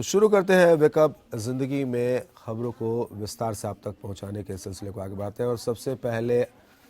तो शुरू करते हैं वेकअप ज़िंदगी में खबरों को विस्तार से आप तक पहुंचाने के सिलसिले को आगे बढ़ाते हैं। और सबसे पहले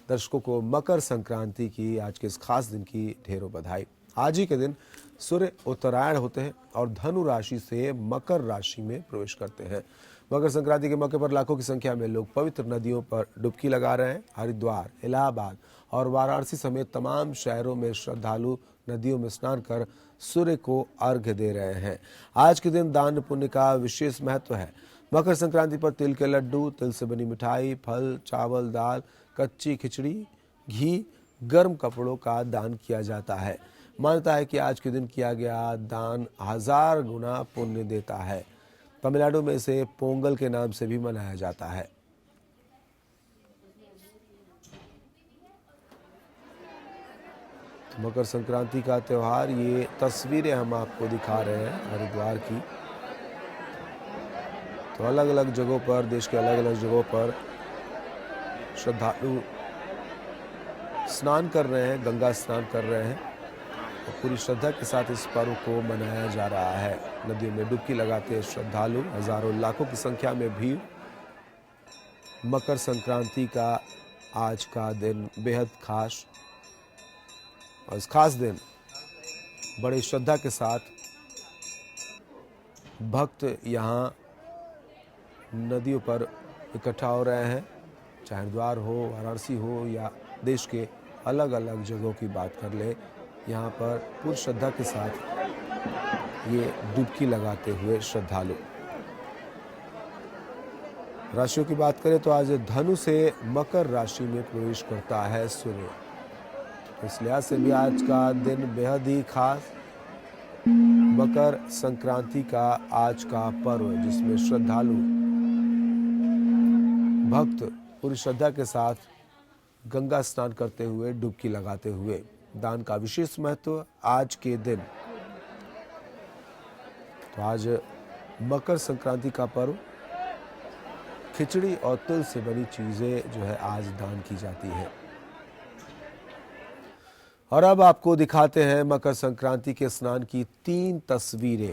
दर्शकों को मकर संक्रांति की आज के इस खास दिन की ढेरों बधाई। आज ही के दिन सूर्य उत्तरायण होते हैं और धनु राशि से मकर राशि में प्रवेश करते हैं। मकर संक्रांति के मौके पर लाखों की संख्या में लोग पवित्र नदियों पर डुबकी लगा रहे हैं। हरिद्वार, इलाहाबाद और वाराणसी समेत तमाम शहरों में श्रद्धालु नदियों में स्नान कर सूर्य को अर्घ्य दे रहे हैं। आज के दिन दान पुण्य का विशेष महत्व है। मकर संक्रांति पर तिल के लड्डू, तिल से बनी मिठाई, फल, चावल, दाल, कच्ची खिचड़ी, घी, गर्म कपड़ों का दान किया जाता है। मान्यता है कि आज के दिन किया गया दान 1000 गुना पुण्य देता है। तमिलनाडु में इसे पोंगल के नाम से भी मनाया जाता है। मकर संक्रांति का त्यौहार, ये तस्वीरें हम आपको दिखा रहे हैं हरिद्वार की। तो अलग अलग जगहों पर, देश के अलग अलग जगहों पर श्रद्धालु स्नान कर रहे हैं, गंगा स्नान कर रहे हैं और पूरी श्रद्धा के साथ इस पर्व को मनाया जा रहा है। नदियों में डुबकी लगाते हैं श्रद्धालु, हजारों लाखों की संख्या में भीड़। मकर संक्रांति का आज का दिन बेहद खास, और इस खास दिन बड़ी श्रद्धा के साथ भक्त यहाँ नदियों पर इकट्ठा हो रहे हैं। चाहे हरिद्वार हो, वाराणसी हो या देश के अलग अलग जगहों की बात कर ले, यहाँ पर पूरी श्रद्धा के साथ ये डुबकी लगाते हुए श्रद्धालु। राशियों की बात करें तो आज धनु से मकर राशि में प्रवेश करता है सूर्य। इस लिहाज से भी आज का दिन बेहद ही खास। मकर संक्रांति का आज का पर्व, जिसमें श्रद्धालु भक्त पूरी श्रद्धा के साथ गंगा स्नान करते हुए, डुबकी लगाते हुए, दान का विशेष महत्व आज के दिन। तो आज मकर संक्रांति का पर्व, खिचड़ी और तिल से बनी चीजें जो है आज दान की जाती है। और अब आपको दिखाते हैं मकर संक्रांति के स्नान की 3 तस्वीरें।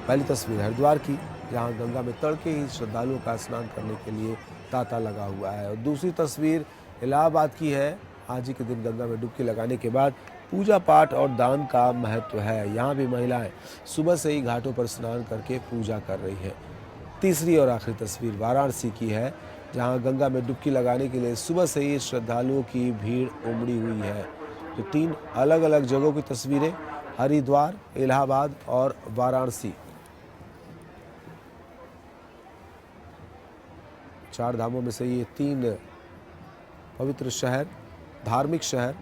पहली तस्वीर हरिद्वार की, जहां गंगा में तड़के ही श्रद्धालुओं का स्नान करने के लिए तांता लगा हुआ है। और दूसरी तस्वीर इलाहाबाद की है। आज ही के दिन गंगा में डुबकी लगाने के बाद पूजा पाठ और दान का महत्व है। यहाँ भी महिलाएं सुबह से ही घाटों पर स्नान करके पूजा कर रही हैं। तीसरी और आखिरी तस्वीर वाराणसी की है, जहाँ गंगा में डुबकी लगाने के लिए सुबह से ही श्रद्धालुओं की भीड़ उमड़ी हुई है। तो 3 अलग अलग जगहों की तस्वीरें, हरिद्वार, इलाहाबाद और वाराणसी। 4 धामों में से ये 3 पवित्र शहर, धार्मिक शहर,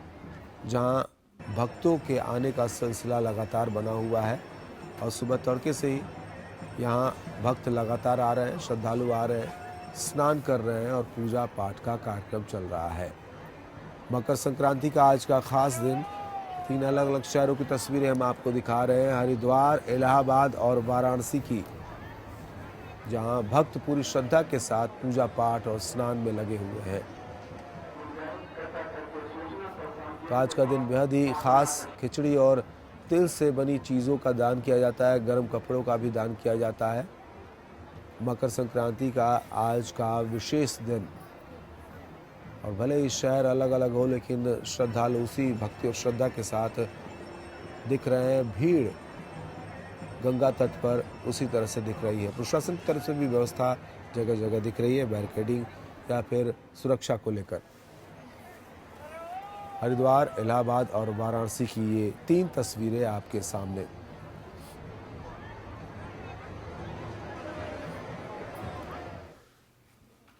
जहां भक्तों के आने का सिलसिला लगातार बना हुआ है। और सुबह तड़के से ही यहाँ भक्त लगातार आ रहे हैं, श्रद्धालु आ रहे हैं, स्नान कर रहे हैं और पूजा पाठ का कार्यक्रम चल रहा है। मकर संक्रांति का आज का खास दिन, 3 अलग अलग शहरों की तस्वीरें हम आपको दिखा रहे हैं, हरिद्वार, इलाहाबाद और वाराणसी की, जहां भक्त पूरी श्रद्धा के साथ पूजा पाठ और स्नान में लगे हुए हैं। तो आज का दिन बेहद ही खास। खिचड़ी और तिल से बनी चीज़ों का दान किया जाता है, गर्म कपड़ों का भी दान किया जाता है। मकर संक्रांति का आज का विशेष दिन। और भले ही शहर अलग अलग हो, लेकिन श्रद्धालु उसी भक्ति और श्रद्धा के साथ दिख रहे हैं। भीड़ गंगा तट पर उसी तरह से दिख रही है। प्रशासन की तरफ से भी व्यवस्था जगह जगह दिख रही है, बैरिकेडिंग या फिर सुरक्षा को लेकर। हरिद्वार, इलाहाबाद और वाराणसी की ये 3 तस्वीरें आपके सामने।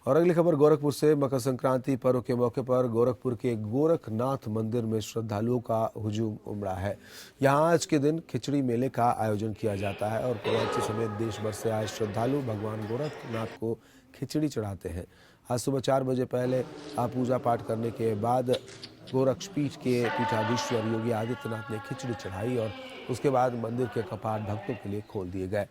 और अगली खबर गोरखपुर से। मकर संक्रांति पर्व के मौके पर गोरखपुर के गोरखनाथ मंदिर में श्रद्धालुओं का हुजूम उमड़ा है। यहाँ आज के दिन खिचड़ी मेले का आयोजन किया जाता है और पूर्वांचल समेत देश भर से आए श्रद्धालु भगवान गोरखनाथ को खिचड़ी चढ़ाते हैं। आज सुबह 4 बजे पहले पूजा पाठ करने के बाद गोरक्षपीठ के पीठाधीश्वर योगी आदित्यनाथ ने खिचड़ी चढ़ाई और उसके बाद मंदिर के कपाट भक्तों के लिए खोल दिए गए।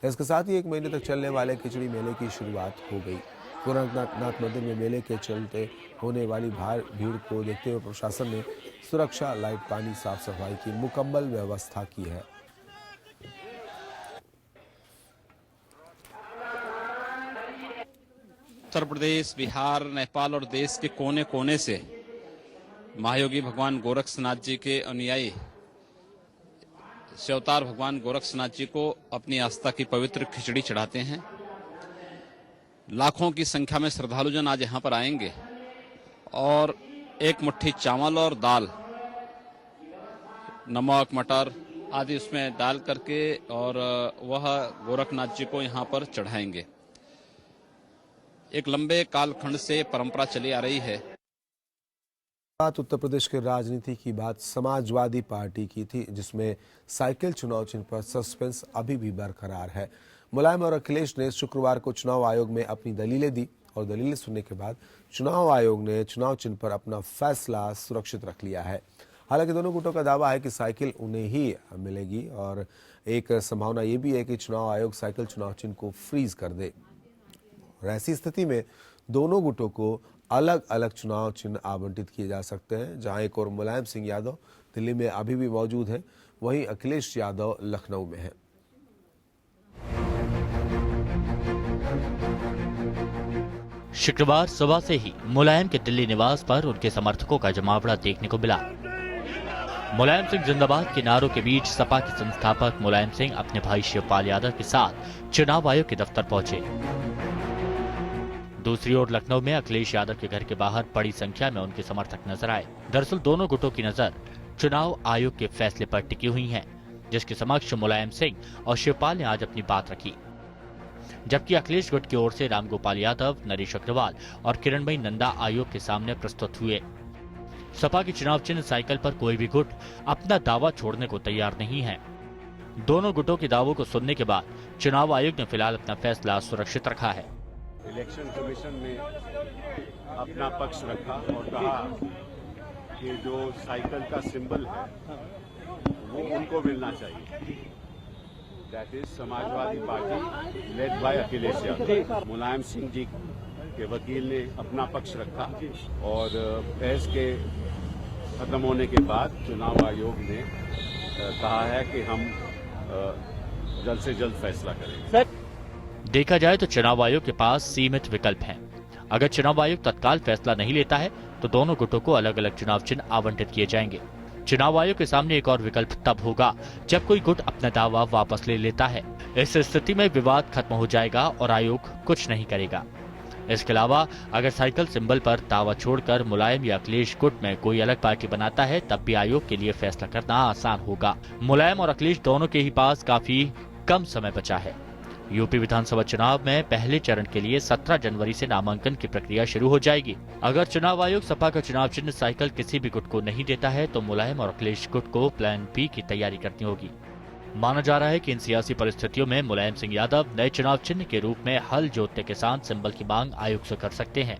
इसके साथ ही 1 महीने तक चलने वाले खिचड़ी मेले की शुरुआत हो गई। गोरखनाथ मंदिर में मेले के चलते होने वाली भीड़ को देखते हुए प्रशासन ने सुरक्षा, लाइट, पानी, साफ सफाई की मुकम्मल व्यवस्था की है। उत्तर प्रदेश, बिहार, नेपाल और देश के कोने कोने से महायोगी भगवान गोरक्षनाथ जी के अनुयायी शिवअवतार भगवान गोरक्षनाथ जी को अपनी आस्था की पवित्र खिचड़ी चढ़ाते हैं। लाखों की संख्या में श्रद्धालुजन आज यहाँ पर आएंगे और एक मुट्ठी चावल और दाल, नमक, मटर आदि उसमें डाल करके और वह गोरखनाथ जी को यहाँ पर चढ़ाएंगे। एक लंबे कालखंड से परंपरा चली आ रही है। बात उत्तर प्रदेश के राजनीति की बात समाजवादी पार्टी की थी, जिसमें साइकिल चुनाव चिन्ह पर सस्पेंस अभी भी बरकरार है। मुलायम और अखिलेश ने शुक्रवार को चुनाव आयोग में अपनी दलीलें दी और दलीलें सुनने के बाद चुनाव आयोग ने चुनाव चिन्ह पर अपना फैसला सुरक्षित रख लिया है। हालांकि दोनों गुटों का दावा है कि साइकिल उन्हें ही मिलेगी और एक संभावना ये भी है कि चुनाव आयोग साइकिल चुनाव चिन्ह को फ्रीज कर दे। और ऐसी स्थिति में दोनों गुटों को अलग अलग चुनाव चिन्ह आवंटित किए जा सकते हैं। जहां एक और मुलायम सिंह यादव दिल्ली में अभी भी मौजूद हैं, वहीं अखिलेश यादव लखनऊ में हैं। शुक्रवार सुबह से ही मुलायम के दिल्ली निवास पर उनके समर्थकों का जमावड़ा देखने को मिला। मुलायम सिंह जिंदाबाद के नारों के बीच सपा के संस्थापक मुलायम सिंह अपने भाई शिवपाल यादव के साथ चुनाव आयोग के दफ्तर पहुंचे। दूसरी ओर लखनऊ में अखिलेश यादव के घर के बाहर बड़ी संख्या में उनके समर्थक नजर आए। दरअसल दोनों गुटों की नजर चुनाव आयोग के फैसले पर टिकी हुई है, जिसके समक्ष मुलायम सिंह और शिवपाल ने आज अपनी बात रखी। जबकि अखिलेश गुट की ओर से रामगोपाल यादव, नरेश अग्रवाल और किरणमयी नंदा आयोग के सामने प्रस्तुत हुए। सपा की चुनाव चिन्ह साइकिल पर कोई भी गुट अपना दावा छोड़ने को तैयार नहीं है। दोनों गुटों के दावों को सुनने के बाद चुनाव आयोग ने फिलहाल अपना फैसला सुरक्षित रखा है। इलेक्शन कमीशन ने अपना पक्ष रखा और कहा कि जो साइकिल का सिंबल है वो उनको मिलना चाहिए। That is Samajwadi party led by Akhilesh Yadav. Mulayam Singh ji के वकील ने अपना पक्ष रखा और बहस के खत्म होने के बाद चुनाव आयोग ने कहा है कि हम जल्द से जल्द फैसला करेंगे। देखा जाए तो चुनाव आयोग के पास सीमित विकल्प हैं। अगर चुनाव आयोग तत्काल फैसला नहीं लेता है तो दोनों गुटों को अलग अलग चुनाव चिन्ह आवंटित किए जाएंगे। चुनाव आयोग के सामने एक और विकल्प तब होगा जब कोई गुट अपना दावा वापस ले लेता है। इस स्थिति में विवाद खत्म हो जाएगा और आयोग कुछ नहीं करेगा। इसके अलावा अगर साइकिल सिंबल पर दावा छोड़कर मुलायम या अखिलेश गुट में कोई अलग पार्टी बनाता है तब भी आयोग के लिए फैसला करना आसान होगा। मुलायम और अखिलेश दोनों के ही पास काफी कम समय बचा है। यूपी विधानसभा चुनाव में पहले चरण के लिए 17 जनवरी से नामांकन की प्रक्रिया शुरू हो जाएगी। अगर चुनाव आयोग सपा का चुनाव चिन्ह साइकिल किसी भी गुट को नहीं देता है तो मुलायम और अखिलेश गुट को प्लान बी की तैयारी करनी होगी। माना जा रहा है कि इन सियासी परिस्थितियों में मुलायम सिंह यादव नए चुनाव चिन्ह के रूप में हल जोतते किसान सिंबल की मांग आयोग से कर सकते हैं।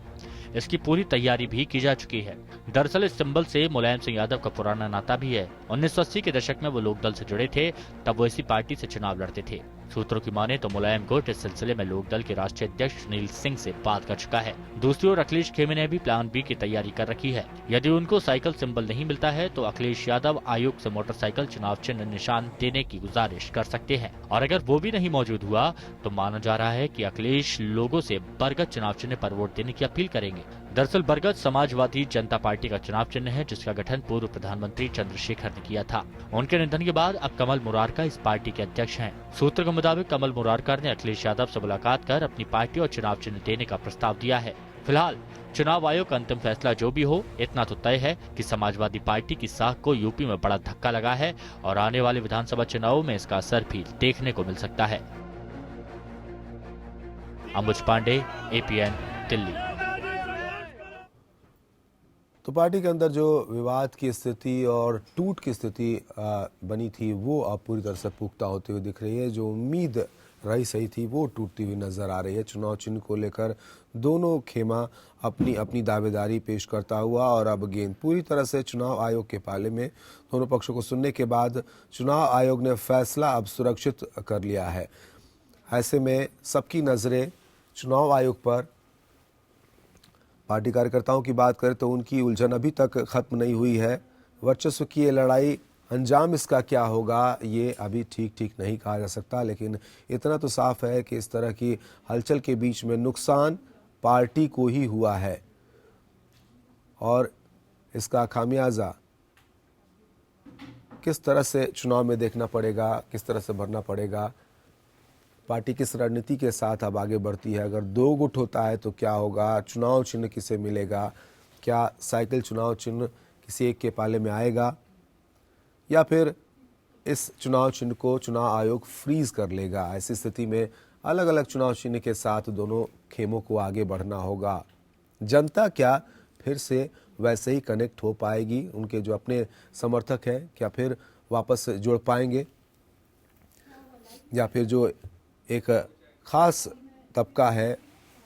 इसकी पूरी तैयारी भी की जा चुकी है। दरअसल इस सिंबल से मुलायम सिंह यादव का पुराना नाता भी है। 1980 के दशक में वो लोकदल से जुड़े थे, तब वो इसी पार्टी से चुनाव लड़ते थे। सूत्रों की माने तो मुलायम गुट इस सिलसिले में लोकदल के राष्ट्रीय अध्यक्ष सुनील सिंह से बात कर चुका है। दूसरी ओर अखिलेश खेमे ने भी प्लान बी की तैयारी कर रखी है। यदि उनको साइकिल सिंबल नहीं मिलता है तो अखिलेश यादव आयोग से मोटरसाइकिल चुनाव चिन्ह निशान देने की गुजारिश कर सकते हैं और अगर वो भी नहीं मौजूद हुआ तो माना जा रहा है कि अखिलेश लोगों से बरगद चुनाव चिन्ह पर वोट देने की अपील करेंगे। दरअसल बरगद समाजवादी जनता पार्टी का चुनाव चिन्ह है, जिसका गठन पूर्व प्रधानमंत्री चंद्रशेखर ने किया था। उनके निधन के बाद अब कमल मुरारका इस पार्टी के अध्यक्ष हैं। सूत्र के मुताबिक कमल मुरारका ने अखिलेश यादव से मुलाकात कर अपनी पार्टी और चुनाव चिन्ह देने का प्रस्ताव दिया है। फिलहाल चुनाव आयोग का अंतिम फैसला जो भी हो, इतना तो तय है कि समाजवादी पार्टी की साख को यूपी में बड़ा धक्का लगा है और आने वाले विधानसभा चुनावों में इसका असर भी देखने को मिल सकता है। अंबुज पांडे, APN, दिल्ली। तो पार्टी के अंदर जो विवाद की स्थिति और टूट की स्थिति बनी थी वो अब पूरी तरह से पुख्ता होते हुए दिख रही है। जो उम्मीद रही सही थी वो टूटती हुई नजर आ रही है। चुनाव चिन्ह को लेकर दोनों खेमा अपनी अपनी दावेदारी पेश करता हुआ और अब गेंद पूरी तरह से चुनाव आयोग के पाले में। दोनों पक्षों को सुनने के बाद चुनाव आयोग ने फैसला अब सुरक्षित कर लिया है। ऐसे में सबकी नजरें चुनाव आयोग पर। पार्टी कार्यकर्ताओं की बात करें तो उनकी उलझन अभी तक खत्म नहीं हुई है। वर्चस्व की ये लड़ाई, अंजाम इसका क्या होगा ये अभी ठीक नहीं कहा जा सकता, लेकिन इतना तो साफ है कि इस तरह की हलचल के बीच में नुकसान पार्टी को ही हुआ है और इसका खामियाजा किस तरह से चुनाव में देखना पड़ेगा, किस तरह से भरना पड़ेगा, पार्टी किस रणनीति के साथ अब आगे बढ़ती है। अगर 2 गुट होता है तो क्या होगा, चुनाव चिन्ह किसे मिलेगा, क्या साइकिल चुनाव चिन्ह किसी एक के पाले में आएगा या फिर इस चुनाव चिन्ह को चुनाव आयोग फ्रीज कर लेगा। ऐसी स्थिति में अलग अलग चुनाव चिन्ह के साथ दोनों खेमों को आगे बढ़ना होगा। जनता क्या फिर से वैसे ही कनेक्ट हो पाएगी, उनके जो अपने समर्थक हैं क्या फिर वापस जुड़ पाएंगे या फिर जो एक खास तबका है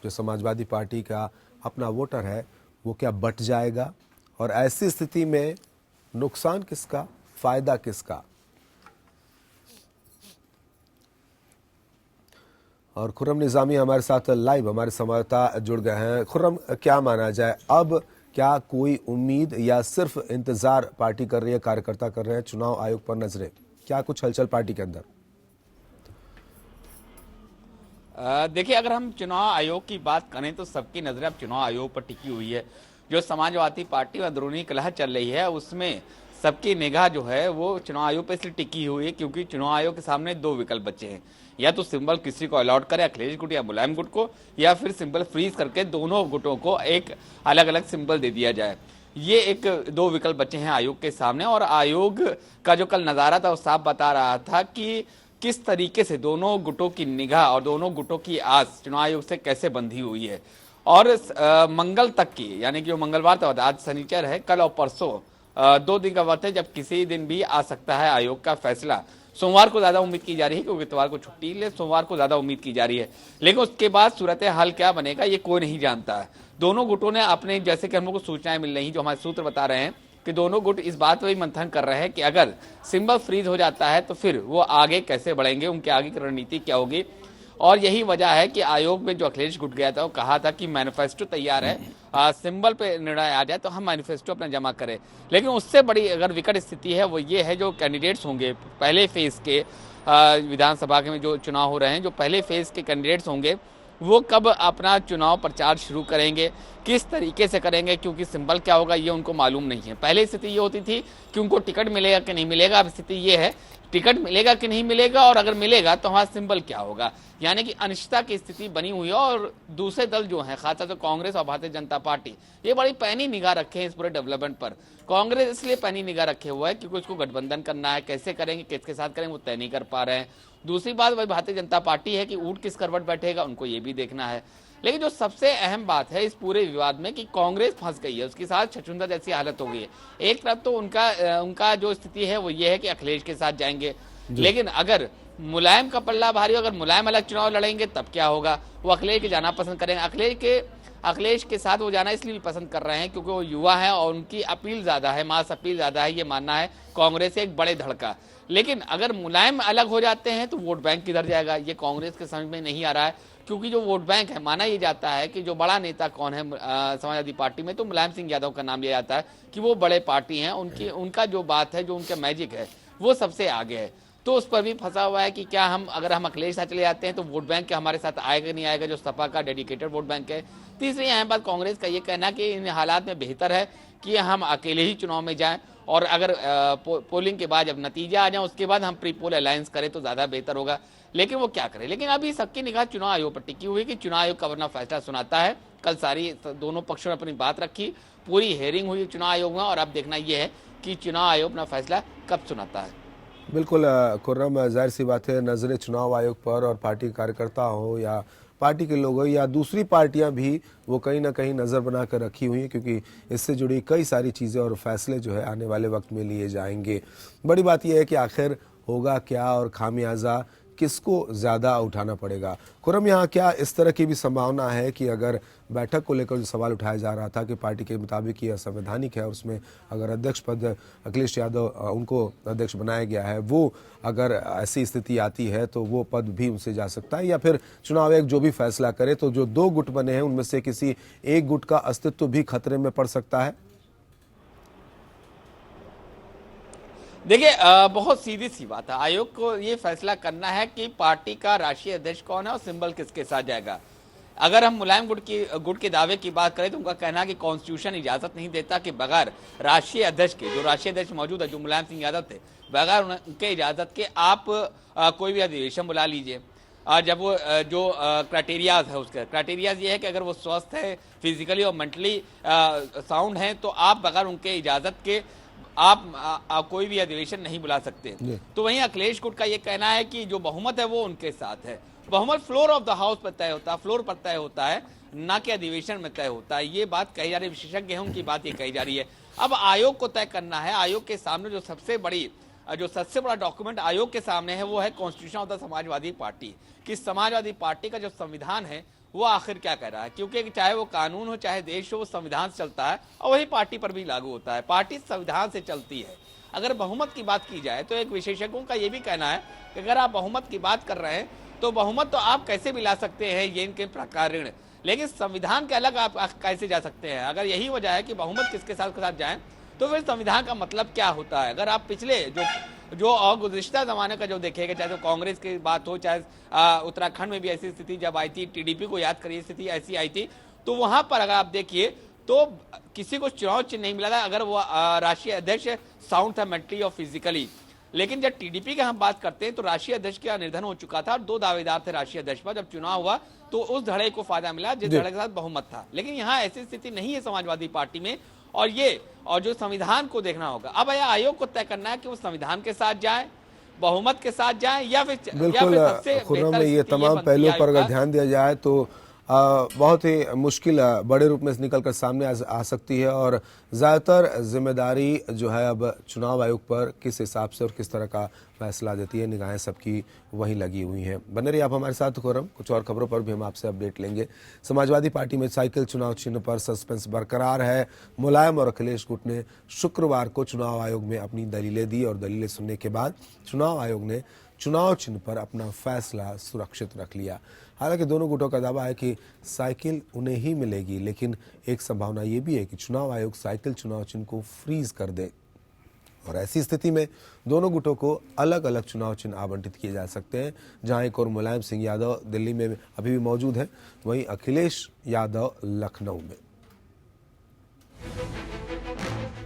जो समाजवादी पार्टी का अपना वोटर है वो क्या बट जाएगा। और ऐसी स्थिति में नुकसान किसका, फायदा किसका। और खुर्रम निज़ामी हमारे साथ लाइव हमारे संवाददाता जुड़ गए हैं। खुर्रम, क्या माना जाए, अब क्या कोई उम्मीद या सिर्फ इंतजार पार्टी कर रही है, कार्यकर्ता कर रहे हैं चुनाव आयोग पर नजरें, क्या कुछ हलचल पार्टी के अंदर? देखिए, अगर हम चुनाव आयोग की बात करें तो सबकी नजरें अब चुनाव आयोग पर टिकी हुई है। जो समाजवादी पार्टी में अंदरूनी कलह चल रही है उसमें सबकी निगाह जो है वो चुनाव आयोग पर इसलिए टिकी हुई है क्योंकि चुनाव आयोग के सामने 2 विकल्प बचे हैं, या तो सिंबल किसी को अलॉट करे, अखिलेश गुट या मुलायम गुट को, या फिर सिंबल फ्रीज करके दोनों गुटों को एक अलग अलग सिंबल दे दिया जाए। ये एक 2 विकल्प बचे हैं आयोग के सामने और आयोग का जो कल नजारा था वो साफ बता रहा था कि किस तरीके से दोनों गुटों की निगाह और दोनों गुटों की आस चुनाव आयोग से कैसे बंधी हुई है। और मंगल तक की, यानी कि जो मंगलवार था, आज शनिचर है, कल और परसों 2 दिन का वक्त है जब किसी दिन भी आ सकता है आयोग का फैसला। सोमवार को ज्यादा उम्मीद की जा रही है क्योंकि इतवार को छुट्टी है, सोमवार को ज्यादा उम्मीद की जा रही है। लेकिन उसके बाद सूरत हाल क्या बनेगा ये कोई नहीं जानता है। दोनों गुटों ने अपने, जैसे कि हम लोग को सूचनाएं मिल रही, जो हमारे सूत्र बता रहे हैं कि दोनों गुट इस बात पर भी मंथन कर रहे हैं कि अगर सिंबल फ्रीज हो जाता है तो फिर वो आगे कैसे बढ़ेंगे, उनकी आगे की रणनीति क्या होगी। और यही वजह है कि आयोग में जो अखिलेश गुट गया था वो कहा था कि मैनिफेस्टो तैयार है, सिंबल पे निर्णय आ जाए तो हम मैनिफेस्टो अपना जमा करें। लेकिन उससे बड़ी अगर विकट स्थिति है वो ये है, जो कैंडिडेट्स होंगे पहले फेज के विधानसभा के में जो चुनाव हो रहे हैं, जो पहले फेज के कैंडिडेट्स होंगे वो कब अपना चुनाव प्रचार शुरू करेंगे, किस तरीके से करेंगे, क्योंकि सिंबल क्या होगा ये उनको मालूम नहीं है। पहले स्थिति ये होती थी कि उनको टिकट मिलेगा कि नहीं मिलेगा, अब स्थिति ये है टिकट मिलेगा कि नहीं मिलेगा और अगर मिलेगा तो हमारा सिंबल क्या होगा, यानी कि अनिश्चितता की स्थिति बनी हुई है। और दूसरे दल जो है, खासतौर से कांग्रेस और भारतीय जनता पार्टी, ये बड़ी पैनी निगाह रखे हैं इस पूरे डेवलपमेंट पर। कांग्रेस इसलिए पैनी निगाह रखे हुआ है क्योंकि उसको गठबंधन करना है, कैसे करेंगे, किसके साथ करेंगे वो तय नहीं कर पा रहे हैं। दूसरी बात वही भारतीय जनता पार्टी है कि ऊंट किस करवट बैठेगा उनको ये भी देखना है। लेकिन जो सबसे अहम बात है इस पूरे विवाद में कि कांग्रेस फंस गई है, उसके साथ छछूंदर जैसी हालत हो गई है। एक तरफ तो उनका जो स्थिति है वो ये है कि अखिलेश के साथ जाएंगे, लेकिन अगर मुलायम का पल्ला भारी, अगर मुलायम अलग चुनाव लड़ेंगे तब क्या होगा, वो अखिलेश के जाना पसंद करेंगे। अखिलेश के साथ वो जाना इसलिए भी पसंद कर रहे हैं क्योंकि वो युवा है और उनकी अपील ज्यादा है, मास अपील ज्यादा है, ये मानना है कांग्रेस से एक बड़े धड़का। लेकिन अगर मुलायम अलग हो जाते हैं तो वोट बैंक किधर जाएगा, ये कांग्रेस के समझ में नहीं आ रहा है। क्योंकि जो वोट बैंक है, माना ये जाता है कि जो बड़ा नेता कौन है समाजवादी पार्टी में, तो मुलायम सिंह यादव का नाम लिया जाता है कि वो बड़े पार्टी हैं, उनका जो बात है, जो उनका मैजिक है वो सबसे आगे है। तो उस पर भी फंसा हुआ है कि क्या अगर हम अखिलेश साथ चले जाते हैं तो वोट बैंक के हमारे साथ आएगा नहीं आएगा, जो सपा का डेडिकेटेड वोट बैंक है। तीसरी अहम बात कांग्रेस का ये कहना कि इन हालात में बेहतर है कि हम अकेले ही चुनाव में जाएं और अगर पोलिंग के बाद जब नतीजा आ जाए उसके बाद हम प्री पोल अलायंस करें तो ज्यादा बेहतर होगा। लेकिन वो क्या करें। लेकिन अभी सबकी निगाह चुनाव आयोग पर टिकी हुई कि चुनाव आयोग कब अपना फैसला सुनाता है। कल सारी दोनों पक्षों ने अपनी बात रखी, पूरी हेयरिंग हुई चुनाव आयोग में, और अब देखना यह है कि चुनाव आयोग अपना फैसला कब सुनाता है। बिल्कुल खुर्रम, जाहिर सी बात है नजरें चुनाव आयोग पर, और पार्टी कार्यकर्ता हो या पार्टी के लोग हो या दूसरी पार्टियां भी वो कहीं ना कहीं नज़र बना कर रखी हुई हैं, क्योंकि इससे जुड़ी कई सारी चीज़ें और फैसले जो है आने वाले वक्त में लिए जाएंगे। बड़ी बात यह है कि आखिर होगा क्या और खामियाजा किसको ज़्यादा उठाना पड़ेगा। खुर्रम, यहाँ क्या इस तरह की भी संभावना है कि अगर बैठक को लेकर जो सवाल उठाया जा रहा था कि पार्टी के मुताबिक ये असंवैधानिक है और उसमें अगर अध्यक्ष पद अखिलेश यादव उनको अध्यक्ष बनाया गया है, वो अगर ऐसी स्थिति आती है तो वो पद भी उनसे जा सकता है, या फिर चुनाव आयोग जो भी फैसला करे तो जो 2 गुट बने हैं उनमें से किसी एक गुट का अस्तित्व भी खतरे में पड़ सकता है? देखिए, बहुत सीधी सी बात है। आयोग को ये फैसला करना है कि पार्टी का राष्ट्रीय अध्यक्ष कौन है और सिंबल किसके साथ जाएगा। अगर हम मुलायम गुट के दावे की बात करें तो उनका कहना है कि कॉन्स्टिट्यूशन इजाजत नहीं देता कि बगैर राष्ट्रीय अध्यक्ष के, जो राष्ट्रीय अध्यक्ष मौजूद है जो मुलायम सिंह यादव थे, बगैर उनके इजाजत के आप कोई भी अधिवेशन बुला लीजिए। जब वो जो क्राइटेरियाज है, उसके क्राइटेरियाज ये है कि अगर वो स्वस्थ है, फिजिकली और मेंटली साउंड है, तो आप बगैर उनके इजाजत के आप कोई भी अधिवेशन नहीं बुला सकते। तो वहीं अखिलेश गुट का ये कहना है कि जो बहुमत है वो उनके साथ है। बहुमत फ्लोर ऑफ द हाउस पर तय होता है, फ्लोर पर तय होता है, ना कि अधिवेशन में तय होता है। ये बात कही जा रही है, विशेषज्ञ हैं उनकी बात ये कही जा रही है। अब आयोग को तय करना है। आयोग के सामने जो सबसे बड़ा डॉक्यूमेंट आयोग के सामने है वो है constitution of the Samajwadi party. कि समाजवादी पार्टी का जो संविधान है वो आखिर क्या कह रहा है, क्योंकि चाहे वो कानून हो चाहे देश हो, वो संविधान से चलता है और वही पार्टी पर भी लागू होता है। पार्टी संविधान से चलती है। अगर बहुमत की बात की जाए तो एक विशेषज्ञों का ये भी कहना है कि अगर आप बहुमत की बात कर रहे हैं तो बहुमत तो आप कैसे भी ला सकते हैं, ये इनके प्रकार, लेकिन संविधान के अलग आप कैसे जा सकते हैं। अगर यही वजह है कि बहुमत किसके साथ जाए तो फिर संविधान का मतलब क्या होता है। अगर आप पिछले जो और गुज़िश्ता ज़माने का जो देखेगा, चाहे तो कांग्रेस की बात हो, चाहे उत्तराखंड में भी ऐसी स्थिति जब आई थी, टीडीपी को याद करिए, स्थिति ऐसी आई थी, तो वहां पर अगर आप देखिए तो किसी को चुनाव चिन्ह नहीं मिला था अगर वो राष्ट्रीय अध्यक्ष साउंड था मेंटली और फिजिकली। लेकिन जब टीडीपी की हम बात करते हैं तो राष्ट्रीय अध्यक्ष का निर्धन हो चुका था और 2 दावेदार थे राष्ट्रीय अध्यक्ष पर। जब चुनाव हुआ तो उस धड़े को फायदा मिला जिस धड़े के साथ बहुमत था। लेकिन यहाँ ऐसी स्थिति नहीं है समाजवादी पार्टी में, और जो संविधान को देखना होगा। अब यह आयोग को तय करना है कि वो संविधान के साथ जाए, बहुमत के साथ जाए, या फिर सबसे खुर्रम में ये तमाम पहलुओं पर अगर ध्यान दिया जाए तो बहुत ही मुश्किल बड़े रूप में निकल कर सामने आ सकती है। और ज़्यादातर जिम्मेदारी जो है अब चुनाव आयोग पर किस हिसाब से और किस तरह का फैसला देती है, निगाहें सबकी वहीं लगी हुई हैं। बने रहिए आप हमारे साथ खुर्रम, कुछ और खबरों पर भी हम आपसे अपडेट लेंगे। समाजवादी पार्टी में साइकिल चुनाव चिन्ह पर सस्पेंस बरकरार है। मुलायम और अखिलेश गुट ने शुक्रवार को चुनाव आयोग में अपनी दलीलें दी और दलीलें सुनने के बाद चुनाव आयोग ने चुनाव चिन्ह पर अपना फैसला सुरक्षित रख लिया। हालांकि दोनों गुटों का दावा है कि साइकिल उन्हें ही मिलेगी, लेकिन एक संभावना ये भी है कि चुनाव आयोग साइकिल चुनाव चिन्ह को फ्रीज कर दे और ऐसी स्थिति में दोनों गुटों को अलग अलग चुनाव चिन्ह आवंटित किए जा सकते हैं। जहां एक और मुलायम सिंह यादव दिल्ली में अभी भी मौजूद है, वहीं अखिलेश यादव लखनऊ में।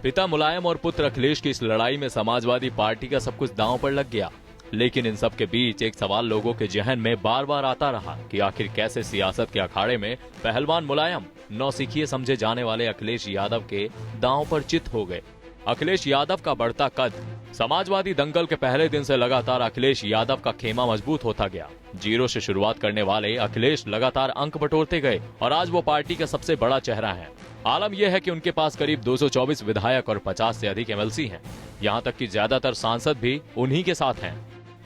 पिता मुलायम और पुत्र अखिलेश की इस लड़ाई में समाजवादी पार्टी का सब कुछ दांव पर लग गया। लेकिन इन सब के बीच एक सवाल लोगों के जहन में बार बार आता रहा कि आखिर कैसे सियासत के अखाड़े में पहलवान मुलायम नौसिखिए समझे जाने वाले अखिलेश यादव के दांव पर चित हो गए। अखिलेश यादव का बढ़ता कद। समाजवादी दंगल के पहले दिन से लगातार अखिलेश यादव का खेमा मजबूत होता गया। 0 से शुरुआत करने वाले अखिलेश लगातार अंक बटोरते गए और आज वो पार्टी का सबसे बड़ा चेहरा है। आलम यह है कि उनके पास करीब 224 विधायक और 50 से अधिक एमएलसी हैं। यहाँ तक कि ज्यादातर सांसद भी उन्हीं के साथ हैं।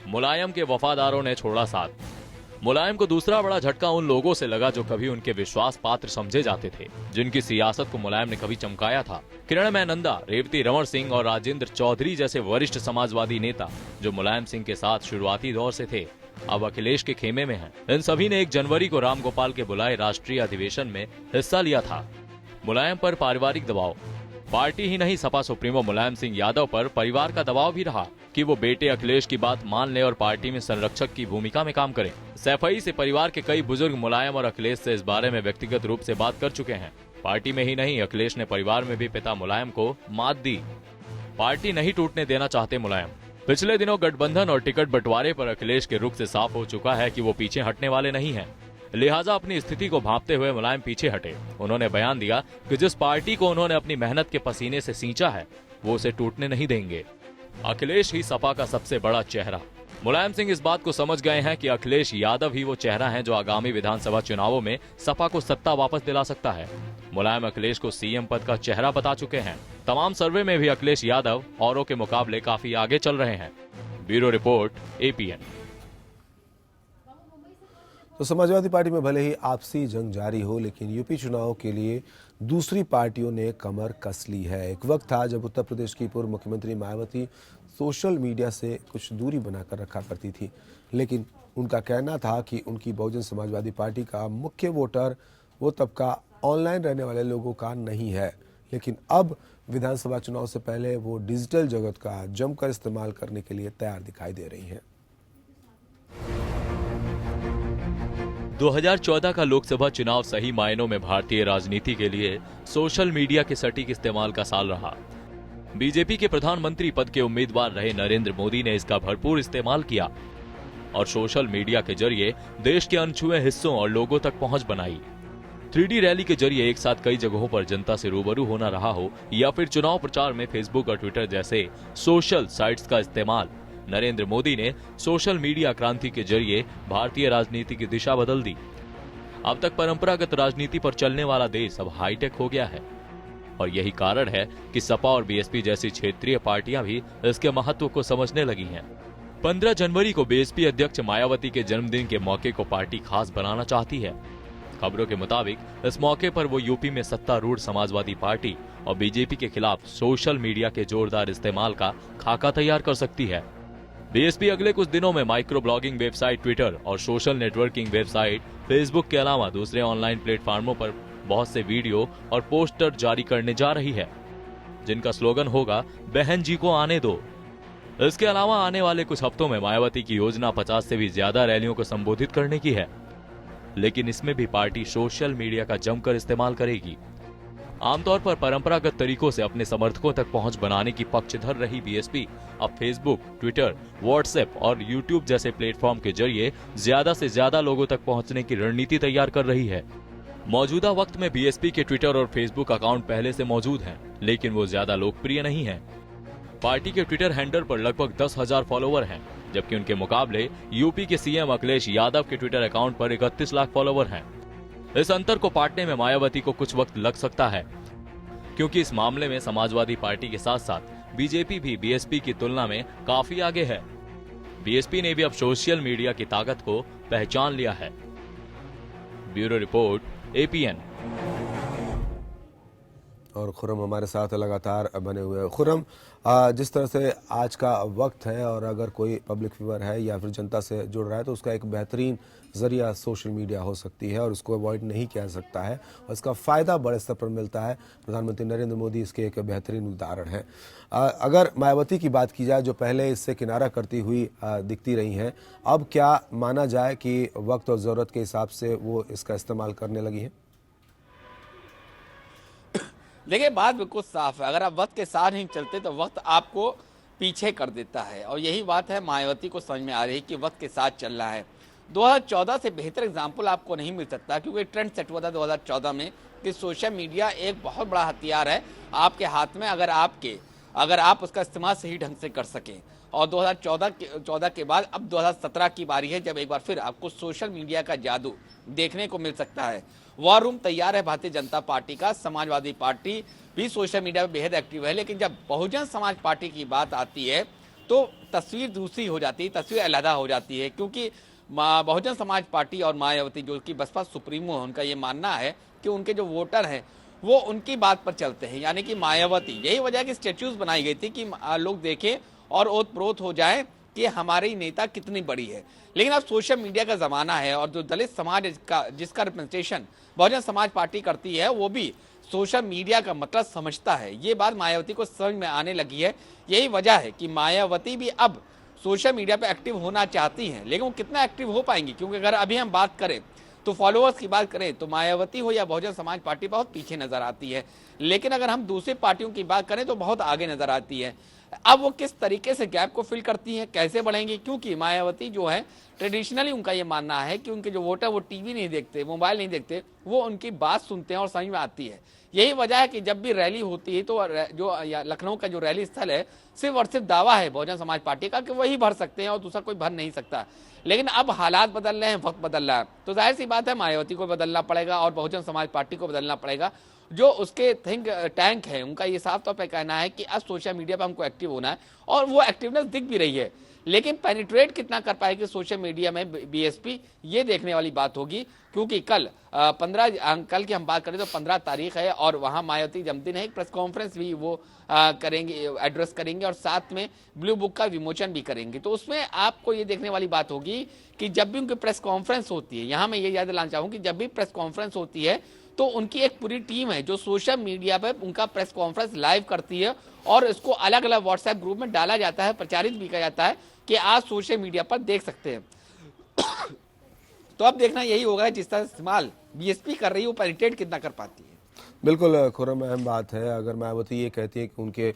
मुलायम के वफादारों ने छोड़ा साथ। मुलायम को दूसरा बड़ा झटका उन लोगों से लगा जो कभी उनके विश्वास पात्र समझे जाते थे, जिनकी सियासत को मुलायम ने कभी चमकाया था। किरणमय नंदा, रेवती रमण सिंह और राजेंद्र चौधरी जैसे वरिष्ठ समाजवादी नेता जो मुलायम सिंह के साथ शुरुआती दौर से थे, अब अखिलेश के खेमे में हैं। इन सभी ने 1 जनवरी को रामगोपाल के बुलाए राष्ट्रीय अधिवेशन में हिस्सा लिया था। मुलायम पर पारिवारिक दबाव। पार्टी ही नहीं, सपा सुप्रीमो मुलायम सिंह यादव पर परिवार का दबाव भी रहा कि वो बेटे अखिलेश की बात मान ले और पार्टी में संरक्षक की भूमिका में काम करें। सैफई से परिवार के कई बुजुर्ग मुलायम और अखिलेश से इस बारे में व्यक्तिगत रूप से बात कर चुके हैं। पार्टी में ही नहीं, अखिलेश ने परिवार में भी पिता मुलायम को मात दी। पार्टी नहीं टूटने देना चाहते मुलायम। पिछले दिनों गठबंधन और टिकट बंटवारे पर अखिलेश के रुख से साफ हो चुका है कि वो पीछे हटने वाले नहीं हैं। लिहाजा अपनी स्थिति को भांपते हुए मुलायम पीछे हटे। उन्होंने बयान दिया कि जिस पार्टी को उन्होंने अपनी मेहनत के पसीने से सींचा है वो उसे टूटने नहीं देंगे। अखिलेश ही सपा का सबसे बड़ा चेहरा। मुलायम सिंह इस बात को समझ गए हैं कि अखिलेश यादव ही वो चेहरा है जो आगामी विधानसभा चुनावों में सपा को सत्ता वापस दिला सकता है। मुलायम अखिलेश को सीएम पद का चेहरा बता चुके हैं। तमाम सर्वे में भी अखिलेश यादव औरों के मुकाबले काफी आगे चल रहे हैं। Bureau report, APN. तो समाजवादी पार्टी में भले ही आपसी जंग जारी हो, लेकिन यूपी चुनाव के लिए दूसरी पार्टियों ने कमर कस ली है। एक वक्त था जब उत्तर प्रदेश की पूर्व मुख्यमंत्री मायावती सोशल मीडिया से कुछ दूरी बनाकर रखा करती थी, लेकिन उनका कहना था कि उनकी बहुजन समाजवादी पार्टी का मुख्य वोटर वो तबका ऑनलाइन रहने वाले लोगों का नहीं है। लेकिन अब विधानसभा चुनाव से पहले वो डिजिटल जगत का जमकर इस्तेमाल करने के लिए तैयार दिखाई दे रही हैं। 2014 का लोकसभा चुनाव सही मायनों में भारतीय राजनीति के लिए सोशल मीडिया के सटीक इस्तेमाल का साल रहा। बीजेपी के प्रधानमंत्री पद के उम्मीदवार रहे नरेंद्र मोदी ने इसका भरपूर इस्तेमाल किया और सोशल मीडिया के जरिए देश के अनछुए हिस्सों और लोगों तक पहुंच बनाई। 3D रैली के जरिए एक साथ कई जगहों पर जनता से रूबरू होना रहा हो या फिर चुनाव प्रचार में फेसबुक और ट्विटर जैसे सोशल साइट्स का इस्तेमाल, नरेंद्र मोदी ने सोशल मीडिया क्रांति के जरिए भारतीय राजनीति की दिशा बदल दी। अब तक परंपरागत राजनीति पर चलने वाला देश अब हाईटेक हो गया है और यही कारण है कि सपा और बीएसपी जैसी क्षेत्रीय पार्टियां भी इसके महत्व को समझने लगी हैं। 15 जनवरी को बीएसपी अध्यक्ष मायावती के जन्मदिन के मौके को पार्टी खास बनाना चाहती है। खबरों के मुताबिक इस मौके पर वो यूपी में सत्तारूढ़ समाजवादी पार्टी और बीजेपी के खिलाफ सोशल मीडिया के जोरदार इस्तेमाल का खाका तैयार कर सकती है। बीएसपी अगले कुछ दिनों में माइक्रो ब्लॉगिंग वेबसाइट ट्विटर और सोशल नेटवर्किंग वेबसाइट फेसबुक के अलावा दूसरे ऑनलाइन प्लेटफॉर्मों पर बहुत से वीडियो और पोस्टर जारी करने जा रही है, जिनका स्लोगन होगा बहन जी को आने दो। इसके अलावा आने वाले कुछ हफ्तों में मायावती की योजना 50 से भी ज्यादा रैलियों को संबोधित करने की है, लेकिन इसमें भी पार्टी सोशल मीडिया का जमकर इस्तेमाल करेगी। आमतौर पर परंपरागत तरीकों से अपने समर्थकों तक पहुंच बनाने की पक्षधर रही बीएसपी अब फेसबुक, ट्विटर, व्हाट्सएप और यूट्यूब जैसे प्लेटफॉर्म के जरिए ज्यादा से ज्यादा लोगों तक पहुंचने की रणनीति तैयार कर रही है। मौजूदा वक्त में बीएसपी के ट्विटर और फेसबुक अकाउंट पहले से मौजूद हैं, लेकिन वो ज्यादा लोकप्रिय नहीं हैं। पार्टी के ट्विटर हैंडल पर लगभग 10,000 फॉलोवर हैं, जबकि उनके मुकाबले यूपी के सीएम अखिलेश यादव के ट्विटर अकाउंट पर 31 लाख फॉलोवर हैं। इस अंतर को पाटने में मायावती को कुछ वक्त लग सकता है, क्योंकि इस मामले में समाजवादी पार्टी के साथ साथ बीजेपी भी बीएसपी की तुलना में काफी आगे है। बीएसपी ने भी अब सोशल मीडिया की ताकत को पहचान लिया है। Bureau report, APN. और खुरम हमारे साथ लगातार बने हुए हैं। खुरम, जिस तरह से आज का वक्त है और अगर कोई पब्लिक फिगर है या फिर जनता से जुड़ रहा है तो उसका एक बेहतरीन जरिया सोशल मीडिया हो सकती है और उसको अवॉइड नहीं किया सकता है और इसका फ़ायदा बड़े स्तर पर मिलता है। प्रधानमंत्री नरेंद्र मोदी इसके एक बेहतरीन उदाहरण है। अगर मायावती की बात की जाए जो पहले इससे किनारा करती हुई दिखती रही हैं, अब क्या माना जाए कि वक्त और ज़रूरत के हिसाब से वो इसका इस्तेमाल करने लगी हैं? देखिए, बात बिल्कुल साफ है। अगर आप वक्त के साथ नहीं चलते तो वक्त आपको पीछे कर देता है और यही बात है मायावती को समझ में आ रही है कि वक्त के साथ चलना है। 2014 से बेहतर एग्जाम्पल आपको नहीं मिल सकता, क्योंकि ट्रेंड सेट हुआ था 2014 में कि सोशल मीडिया एक बहुत बड़ा हथियार है आपके हाथ में, अगर आप उसका इस्तेमाल सही ढंग से कर सकें। और 2014 के बाद अब 2017 की बारी है जब एक बार फिर आपको सोशल मीडिया का जादू देखने को मिल सकता है। वॉर रूम तैयार है भारतीय जनता पार्टी का। समाजवादी पार्टी भी सोशल मीडिया पर बेहद एक्टिव है, लेकिन जब बहुजन समाज पार्टी की बात आती है तो तस्वीर दूसरी हो जाती है, तस्वीर अलहदा हो जाती है। क्योंकि बहुजन समाज पार्टी और मायावती जो कि बसपा सुप्रीमो है, उनका ये मानना है कि उनके जो वोटर हैं वो उनकी बात पर चलते हैं, यानी कि मायावती। यही वजह की स्टेच्यूज बनाई गई थी कि लोग देखें और ओत प्रोत हो जाए कि हमारी नेता कितनी बड़ी है। लेकिन अब सोशल मीडिया का जमाना है और जो दलित समाज का जिसका रिप्रेजेंटेशन बहुजन समाज पार्टी करती है वो भी सोशल मीडिया का मतलब समझता है। ये बात मायावती को समझ में आने लगी है। यही वजह है कि मायावती भी अब सोशल मीडिया पे एक्टिव होना चाहती हैं, लेकिन वो कितना एक्टिव हो पाएंगी, क्योंकि अगर अभी हम बात करें तो फॉलोअर्स की बात करें तो मायावती हो या बहुजन समाज पार्टी बहुत पीछे नजर आती है, लेकिन अगर हम दूसरी पार्टियों की बात करें तो बहुत आगे नजर आती है। अब वो किस तरीके से गैप को फिल करती हैं, कैसे बढ़ेंगी, क्योंकि मायावती जो है ट्रेडिशनली उनका ये मानना है कि उनके जो वोटर वो टीवी नहीं देखते, मोबाइल नहीं देखते, वो उनकी बात सुनते हैं और समझ में आती है। यही वजह है कि जब भी रैली होती है तो जो लखनऊ का जो रैली स्थल है सिर्फ और सिर्फ दावा है बहुजन समाज पार्टी का कि वही भर सकते हैं और दूसरा कोई भर नहीं सकता। लेकिन अब हालात बदल रहे हैं, वक्त बदल रहा है, तो जाहिर सी बात है मायावती को बदलना पड़ेगा और बहुजन समाज पार्टी को बदलना पड़ेगा। जो उसके थिंक टैंक है उनका ये साफ तौर पर कहना है कि अब सोशल मीडिया पर हमको एक्टिव होना है और वो एक्टिवनेस दिख भी रही है, लेकिन पेनिट्रेट कितना कर पाएगी सोशल मीडिया में बीएसपी, ये देखने वाली बात होगी। क्योंकि कल कल की हम बात करें तो 15 तारीख है और वहां मायावती जन्मदिन है, एक प्रेस कॉन्फ्रेंस भी वो करेंगे, एड्रेस करेंगे और साथ में ब्लू बुक का विमोचन भी करेंगे। तो उसमें आपको ये देखने वाली बात होगी कि जब भी उनकी प्रेस कॉन्फ्रेंस होती है, यहाँ मैं ये याद दिलाना चाहूँ कि जब भी प्रेस कॉन्फ्रेंस होती है तो उनकी एक पूरी टीम है जो सोशल मीडिया पर उनका प्रेस कॉन्फ्रेंस लाइव करती है और इसको अलग अलग व्हाट्सएप ग्रुप में डाला जाता है, प्रचारित भी किया जाता है कि आज सोशल मीडिया पर देख सकते हैं। तो अब देखना यही होगा जिस तरह इस्तेमाल बीएसपी कर रही है वो पेनिट्रेट कितना कर पाती है। बिल्कुल खुर्रम, अहम बात है। अगर मायावती ये कहती है कि उनके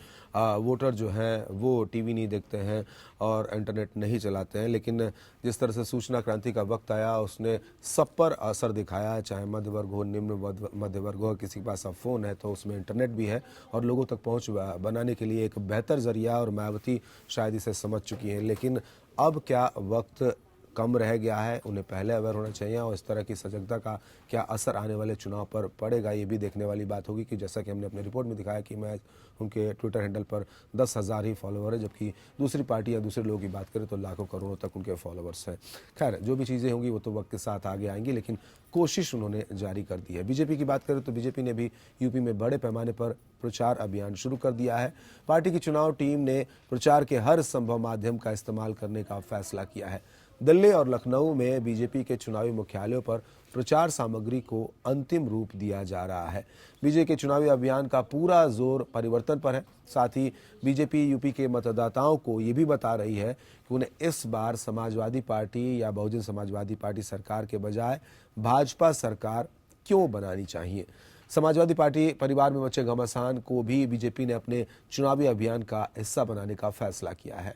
वोटर जो हैं वो टीवी नहीं देखते हैं और इंटरनेट नहीं चलाते हैं, लेकिन जिस तरह से सूचना क्रांति का वक्त आया उसने सब पर असर दिखाया, चाहे मध्य वर्ग हो, निम्न मध्य वर्ग हो, किसी के पास अब फ़ोन है तो उसमें इंटरनेट भी है और लोगों तक पहुंच बनाने के लिए एक बेहतर जरिया, और मायावती शायद इसे समझ चुकी हैं। लेकिन अब क्या वक्त कम रह गया है, उन्हें पहले अवेयर होना चाहिए और इस तरह की सजगता का क्या असर आने वाले चुनाव पर पड़ेगा, ये भी देखने वाली बात होगी कि जैसा कि हमने अपनी रिपोर्ट में दिखाया कि मैं उनके ट्विटर हैंडल पर 10,000 ही फॉलोवर है, जबकि दूसरी पार्टी या दूसरे लोगों की बात करें तो लाखों करोड़ों तक उनके फॉलोवर्स हैं। खैर, जो भी चीज़ें होंगी वो तो वक्त के साथ आगे आएंगी, लेकिन कोशिश उन्होंने जारी कर दी है। बीजेपी की बात करें तो बीजेपी ने भी यूपी में बड़े पैमाने पर प्रचार अभियान शुरू कर दिया है। पार्टी की चुनाव टीम ने प्रचार के हर संभव माध्यम का इस्तेमाल करने का फैसला किया है। दिल्ली और लखनऊ में बीजेपी के चुनावी मुख्यालयों पर प्रचार सामग्री को अंतिम रूप दिया जा रहा है। बीजेपी के चुनावी अभियान का पूरा जोर परिवर्तन पर है। साथ ही बीजेपी यूपी के मतदाताओं को ये भी बता रही है कि उन्हें इस बार समाजवादी पार्टी या बहुजन समाजवादी पार्टी सरकार के बजाय भाजपा सरकार क्यों बनानी चाहिए। समाजवादी पार्टी परिवार में मचे घमासान को भी बीजेपी ने अपने चुनावी अभियान का हिस्सा बनाने का फैसला किया है।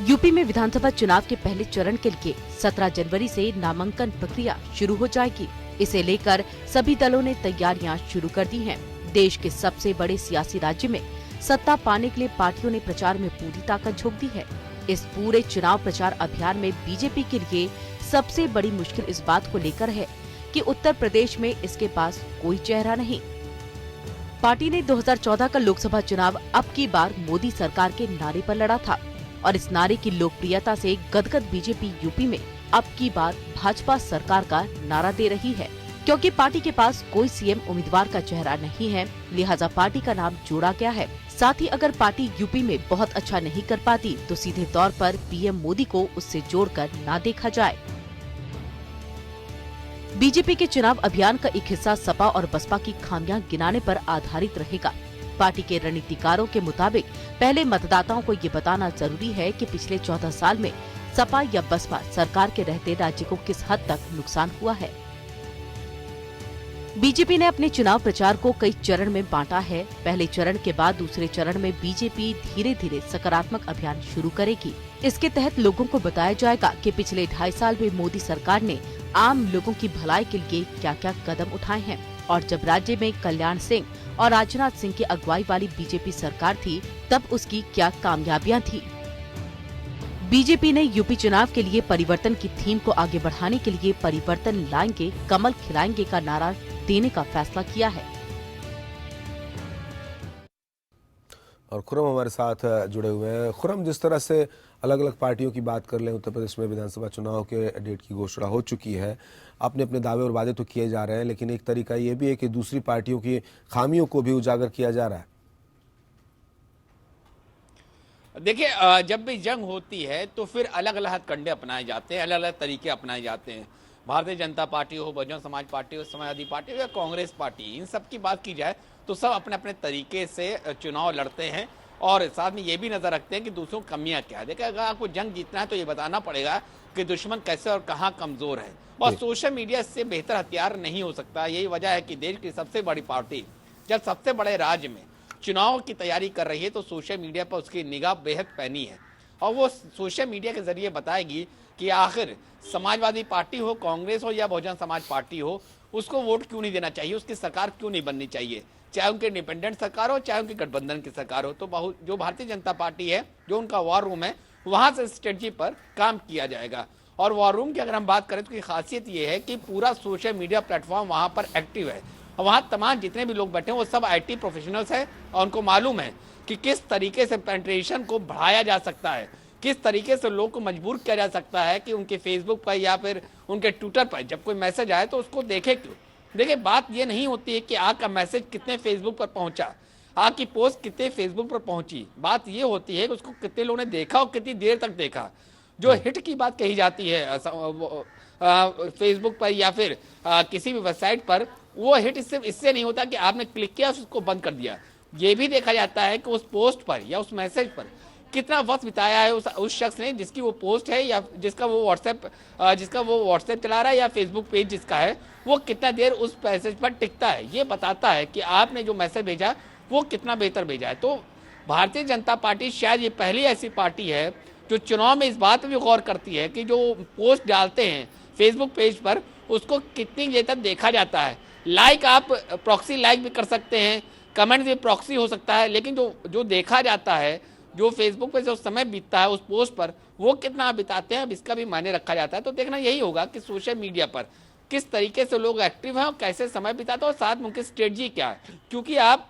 यूपी में विधानसभा चुनाव के पहले चरण के लिए 17 जनवरी से नामांकन प्रक्रिया शुरू हो जाएगी। इसे लेकर सभी दलों ने तैयारियां शुरू कर दी हैं। देश के सबसे बड़े सियासी राज्य में सत्ता पाने के लिए पार्टियों ने प्रचार में पूरी ताकत झोंक दी है। इस पूरे चुनाव प्रचार अभियान में बीजेपी के लिए सबसे बड़ी मुश्किल इस बात को लेकर है कि उत्तर प्रदेश में इसके पास कोई चेहरा नहीं। पार्टी ने 2014 का लोकसभा चुनाव अब की बार मोदी सरकार के नारे पर लड़ा था और इस नारे की लोकप्रियता से गदगद बीजेपी यूपी में अब की बार भाजपा सरकार का नारा दे रही है। क्योंकि पार्टी के पास कोई सीएम उम्मीदवार का चेहरा नहीं है, लिहाजा पार्टी का नाम जोड़ा गया है। साथ ही अगर पार्टी यूपी में बहुत अच्छा नहीं कर पाती तो सीधे तौर पर पीएम मोदी को उससे जोड़कर ना देखा जाए। बीजेपी के चुनाव अभियान का एक हिस्सा सपा और बसपा की खामियां गिनाने पर आधारित रहेगा। पार्टी के रणनीतिकारों के मुताबिक पहले मतदाताओं को ये बताना जरूरी है कि पिछले 14 साल में सपा या बसपा सरकार के रहते राज्य को किस हद तक नुकसान हुआ है। बीजेपी ने अपने चुनाव प्रचार को कई चरण में बांटा है। पहले चरण के बाद दूसरे चरण में बीजेपी धीरे धीरे सकारात्मक अभियान शुरू करेगी। इसके तहत लोगों को बताया जाएगा कि पिछले 2.5 साल में मोदी सरकार ने आम लोगों की भलाई के लिए क्या क्या कदम उठाए हैं और जब राज्य में कल्याण सिंह और राजनाथ सिंह की अगुवाई वाली बीजेपी सरकार थी तब उसकी क्या कामयाबियां थी। बीजेपी ने यूपी चुनाव के लिए परिवर्तन की थीम को आगे बढ़ाने के लिए परिवर्तन लाएंगे, कमल खिलाएंगे का नारा देने का फैसला किया है। और खुर्रम हमारे साथ जुड़े हुए हैं। खुर्रम, जिस तरह से अलग अलग पार्टियों की बात कर लें, उत्तर प्रदेश में विधानसभा चुनाव के डेट की घोषणा हो चुकी है। अपने अपने दावे और वादे तो किए जा रहे हैं, लेकिन एक तरीका ये भी है कि दूसरी पार्टियों की खामियों को भी उजागर किया जा रहा है। देखिए, जब भी जंग होती है तो फिर अलग अलग हथकंडे अपनाए जाते हैं, अलग अलग तरीके अपनाए जाते हैं। भारतीय जनता पार्टी हो, बहुजन समाज पार्टी हो, समाजवादी पार्टी हो या कांग्रेस पार्टी, इन सब की बात की जाए तो सब अपने अपने तरीके से चुनाव लड़ते हैं और साथ में ये भी नजर रखते हैं कि दूसरों की कमियां क्या है। देखिए, अगर आपको जंग जीतना है तो ये बताना पड़ेगा कि दुश्मन कैसे और कहाँ कमजोर है, और सोशल मीडिया इससे बेहतर हथियार नहीं हो सकता। यही वजह है कि देश की सबसे बड़ी पार्टी जब सबसे बड़े राज्य में चुनाव की तैयारी कर रही है तो सोशल मीडिया पर उसकी निगाह बेहद पैनी है और वो सोशल मीडिया के जरिए बताएगी कि आखिर समाजवादी पार्टी हो, कांग्रेस हो या बहुजन समाज पार्टी हो, उसको वोट क्यों नहीं देना चाहिए, उसकी सरकार क्यों नहीं बननी चाहिए, चाहे उनके इंडिपेंडेंट सरकार हो चाहे उनकी गठबंधन की सरकार हो। तो जो भारतीय जनता पार्टी है, जो उनका वॉर रूम है, वहां से स्ट्रेटजी पर काम किया जाएगा। और वॉर रूम की अगर हम बात करें तो खासियत ये है कि पूरा सोशल मीडिया प्लेटफॉर्म वहां पर एक्टिव है और वहां तमाम जितने भी लोग बैठे हैं वो सब IT प्रोफेशनल्स हैं और उनको मालूम है कि किस तरीके से पेनिट्रेशन को बढ़ाया जा सकता है, किस तरीके से लोग को मजबूर किया जा सकता है कि उनके फेसबुक पर या फिर उनके ट्विटर पर जब कोई मैसेज आए तो उसको देखे क्यों। देखिए, बात ये नहीं होती है कि आपका मैसेज कितने फेसबुक पर पहुंचा, आपकी पोस्ट कितने फेसबुक पर पहुंची, बात ये होती है कि उसको कितने लोगों ने देखा और कितनी देर तक देखा। जो हिट की बात कही जाती है फेसबुक पर या फिर किसी भी वेबसाइट पर, वो हिट इससे नहीं होता कि आपने क्लिक किया उसको बंद कर दिया। ये भी देखा जाता है कि उस पोस्ट पर या उस मैसेज पर कितना वक्त बिताया है उस शख्स ने जिसकी वो पोस्ट है या जिसका वो व्हाट्सएप चला रहा है या फेसबुक पेज जिसका है, वो कितना देर उस मैसेज पर टिकता है। ये बताता है कि आपने जो मैसेज भेजा वो कितना बेहतर भेजा है। तो भारतीय जनता पार्टी शायद ये पहली ऐसी पार्टी है जो चुनाव में इस बात पर भी गौर करती है कि जो पोस्ट डालते हैं फेसबुक पेज पर उसको कितनी देर तक देखा जाता है। लाइक आप प्रॉक्सी लाइक भी कर सकते हैं, कमेंट भी प्रॉक्सी हो सकता है, लेकिन जो देखा जाता है, जो फेसबुक पे जो समय बीतता है उस पोस्ट पर, वो कितना बिताते हैं, अब इसका भी मायने रखा जाता है। तो देखना यही होगा कि सोशल मीडिया पर किस तरीके से लोग एक्टिव हैं और कैसे समय बिताते हैं और साथ में उनकी स्ट्रेटजी क्या है। क्योंकि आप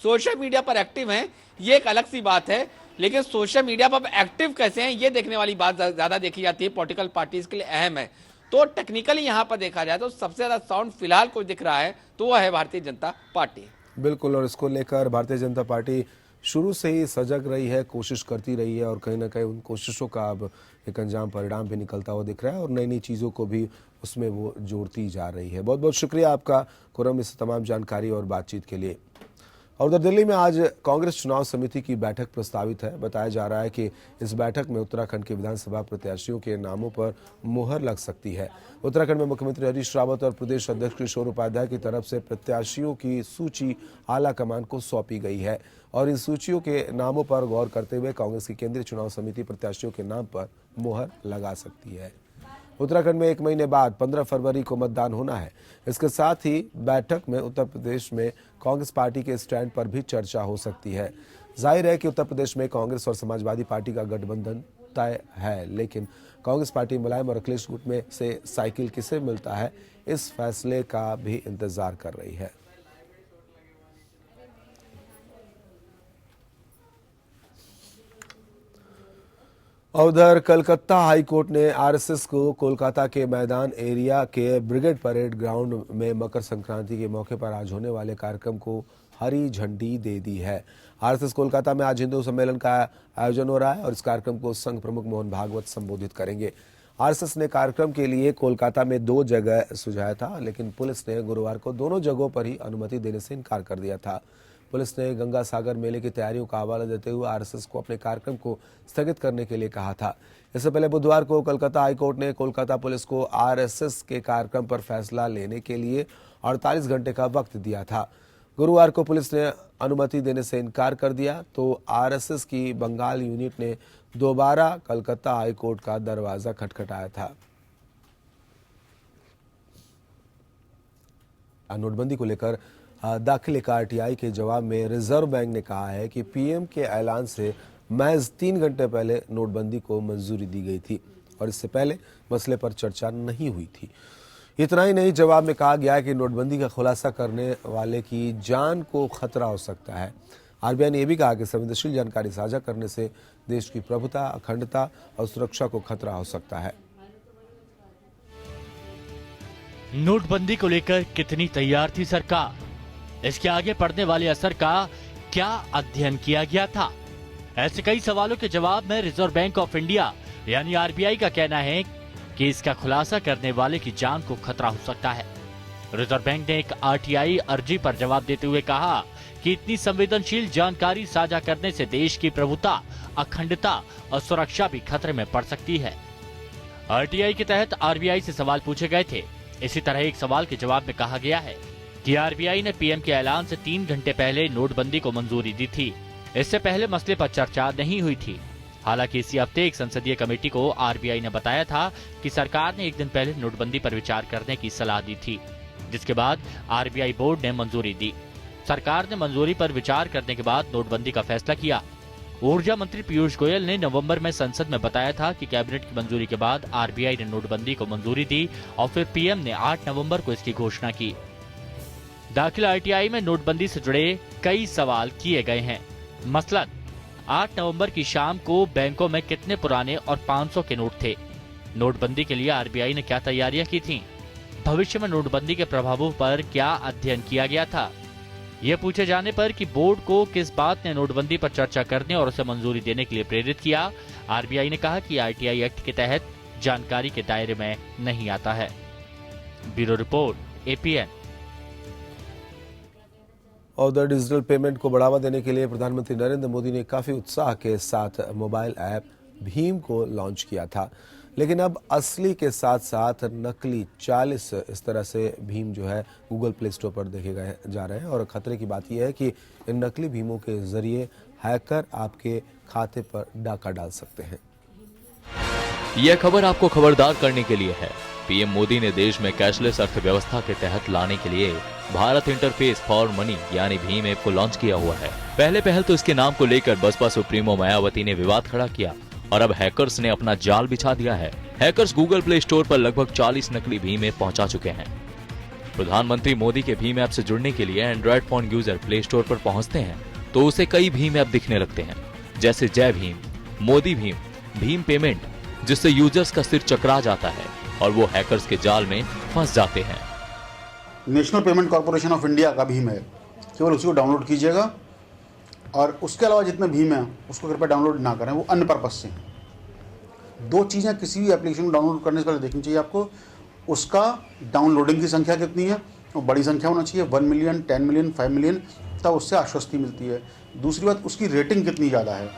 सोशल मीडिया पर एक्टिव हैं ये एक अलग सी बात है, लेकिन सोशल मीडिया पर एक्टिव कैसे हैं ये देखने वाली बात ज़्यादा देखी जाती है। पॉलिटिकल पार्टीज के लिए अहम है। तो टेक्निकली यहाँ पर देखा जाए तो सबसे ज़्यादा साउंड फिलहाल को दिख रहा है तो वह है भारतीय जनता पार्टी। बिल्कुल, और इसको लेकर भारतीय जनता पार्टी शुरू से ही सजग रही है, कोशिश करती रही है और कहीं ना कहीं उन कोशिशों का अब एक अंजाम परिणाम भी निकलता हुआ दिख रहा है और नई नई चीज़ों को भी उसमें वो जोड़ती जा रही है। बहुत बहुत शुक्रिया आपका खुर्रम इस तमाम जानकारी और बातचीत के लिए। और उधर दिल्ली में आज कांग्रेस चुनाव समिति की बैठक प्रस्तावित है। बताया जा रहा है कि इस बैठक में उत्तराखंड के विधानसभा प्रत्याशियों के नामों पर मुहर लग सकती है। उत्तराखंड में मुख्यमंत्री हरीश रावत और प्रदेश अध्यक्ष किशोर उपाध्याय की तरफ से प्रत्याशियों की सूची आला कमान को सौंपी गई है और इन सूचियों के नामों पर गौर करते हुए कांग्रेस की केंद्रीय चुनाव समिति प्रत्याशियों के नाम पर मुहर लगा सकती है। उत्तराखंड में 1 महीने बाद 15 फरवरी को मतदान होना है। इसके साथ ही बैठक में उत्तर प्रदेश में कांग्रेस पार्टी के स्टैंड पर भी चर्चा हो सकती है। जाहिर है कि उत्तर प्रदेश में कांग्रेस और समाजवादी पार्टी का गठबंधन तय है, लेकिन कांग्रेस पार्टी मुलायम और अखिलेश गुट में से साइकिल किसे मिलता है, इस फैसले का भी इंतजार कर रही है। उधर कलकत्ता हाईकोर्ट ने आरएसएस को कोलकाता के मैदान एरिया के ब्रिगेड परेड ग्राउंड में मकर संक्रांति के मौके पर आज होने वाले कार्यक्रम को हरी झंडी दे दी है। आरएसएस कोलकाता में आज हिंदू सम्मेलन का आयोजन हो रहा है और इस कार्यक्रम को संघ प्रमुख मोहन भागवत संबोधित करेंगे। आरएसएस ने कार्यक्रम के लिए कोलकाता में 2 जगह सुझाया था, लेकिन पुलिस ने गुरुवार को दोनों जगहों पर ही अनुमति देने से इनकार कर दिया था। पुलिस ने गंगा सागर मेले की तैयारियों का हवाला देते हुए आरएसएस को अपने कार्यक्रम को स्थगित करने के लिए कहा था। इससे पहले बुधवार को कलकत्ता हाईकोर्ट ने कोलकाता पुलिस को आरएसएस के कार्यक्रम पर फैसला लेने के लिए 48 घंटे का वक्त दिया था। गुरुवार को पुलिस ने अनुमति देने से इनकार कर दिया तो आरएसएस की बंगाल यूनिट ने दोबारा कलकत्ता हाईकोर्ट का दरवाजा खटखटाया था। नोटबंदी को लेकर दाखिल एक आरटीआई के जवाब में रिजर्व बैंक ने कहा है कि पीएम के ऐलान से महज 3 घंटे पहले नोटबंदी को मंजूरी दी गई थी और इससे पहले मसले पर चर्चा नहीं हुई थी। इतना ही नहीं, जवाब में कहा गया है कि नोटबंदी का खुलासा करने वाले की जान को खतरा हो सकता है। आरबीआई ने यह भी कहा कि संवेदनशील जानकारी साझा करने से देश की प्रभुता, अखंडता और सुरक्षा को खतरा हो सकता है। नोटबंदी को लेकर कितनी तैयार थी सरकार? इसके आगे पड़ने वाले असर का क्या अध्ययन किया गया था? ऐसे कई सवालों के जवाब में रिजर्व बैंक ऑफ इंडिया यानी आरबीआई का कहना है कि इसका खुलासा करने वाले की जान को खतरा हो सकता है। रिजर्व बैंक ने एक आरटीआई अर्जी पर जवाब देते हुए कहा कि इतनी संवेदनशील जानकारी साझा करने से देश की प्रभुता, अखंडता और सुरक्षा भी खतरे में पड़ सकती है। आरटीआई के तहत आरबीआई से सवाल पूछे गए थे। इसी तरह एक सवाल के जवाब में कहा गया है कि आरबीआई ने पीएम के ऐलान से 3 घंटे पहले नोटबंदी को मंजूरी दी थी। इससे पहले मसले पर चर्चा नहीं हुई थी। हालांकि इसी हफ्ते एक संसदीय कमेटी को आरबीआई ने बताया था कि सरकार ने 1 दिन पहले नोटबंदी पर विचार करने की सलाह दी थी, जिसके बाद आरबीआई बोर्ड ने मंजूरी दी। सरकार ने मंजूरी पर विचार करने के बाद नोटबंदी का फैसला किया। ऊर्जा मंत्री पीयूष गोयल ने नवंबर में संसद में बताया था कि कैबिनेट की मंजूरी के बाद आरबीआई ने नोटबंदी को मंजूरी दी और फिर पीएम ने 8 नवंबर को इसकी घोषणा की। दाखिल आरटीआई में नोटबंदी से जुड़े कई सवाल किए गए हैं। मसलन 8 नवंबर की शाम को बैंकों में कितने पुराने और 500 के नोट थे? नोटबंदी के लिए आरबीआई ने क्या तैयारियां की थीं? भविष्य में नोटबंदी के प्रभावों पर क्या अध्ययन किया गया था? ये पूछे जाने पर कि बोर्ड को किस बात ने नोटबंदी पर चर्चा करने और उसे मंजूरी देने के लिए प्रेरित किया, आरबीआई ने कहा कि आरटीआई एक्ट के तहत जानकारी के दायरे में नहीं आता है। Bureau report, APN. और उधर डिजिटल पेमेंट को बढ़ावा देने के लिए प्रधानमंत्री नरेंद्र मोदी ने काफी उत्साह के साथ मोबाइल ऐप भीम को लॉन्च किया था, लेकिन अब असली के साथ साथ नकली 40 इस तरह से भीम जो है गूगल प्ले स्टोर पर देखे गए जा रहे हैं। और खतरे की बात यह है कि इन नकली भीमों के जरिए हैकर आपके खाते पर डाका डाल सकते हैं। यह खबर आपको खबरदार करने के लिए है। पीएम मोदी ने देश में कैशलेस अर्थव्यवस्था के तहत लाने के लिए भारत इंटरफेस फॉर मनी यानी भीम ऐप को लॉन्च किया हुआ है। पहले तो इसके नाम को लेकर बसपा सुप्रीमो मायावती ने विवाद खड़ा किया और अब हैकर्स ने अपना जाल बिछा दिया है। हैकर्स गूगल प्ले स्टोर पर लगभग 40 नकली भीम ऐप पहुंचा चुके हैं। प्रधानमंत्री मोदी के भीम ऐप से जुड़ने के लिए Android phone user play store पर पहुंचते हैं तो उसे कई भीम ऐप दिखने लगते हैं, जैसे जय भीम, मोदी भीम, भीम पेमेंट, जिससे यूजर्स का सिर चकरा जाता है और वो हैकर्स के जाल में फंस जाते हैं। National payment corporation of India का भीम है, केवल उसी को डाउनलोड कीजिएगा और उसके अलावा जितने भीम हैं उसको कृपया डाउनलोड ना करें, वो अन्य पर्पज से हैं। दो चीज़ें किसी भी एप्लीकेशन को डाउनलोड करने से पहले देखनी चाहिए आपको, उसका डाउनलोडिंग की संख्या कितनी है, वो बड़ी संख्या होना चाहिए, 1 मिलियन, 10 मिलियन, 5 मिलियन, तब उससे आश्वस्ति मिलती है। दूसरी बात, उसकी रेटिंग कितनी ज़्यादा है।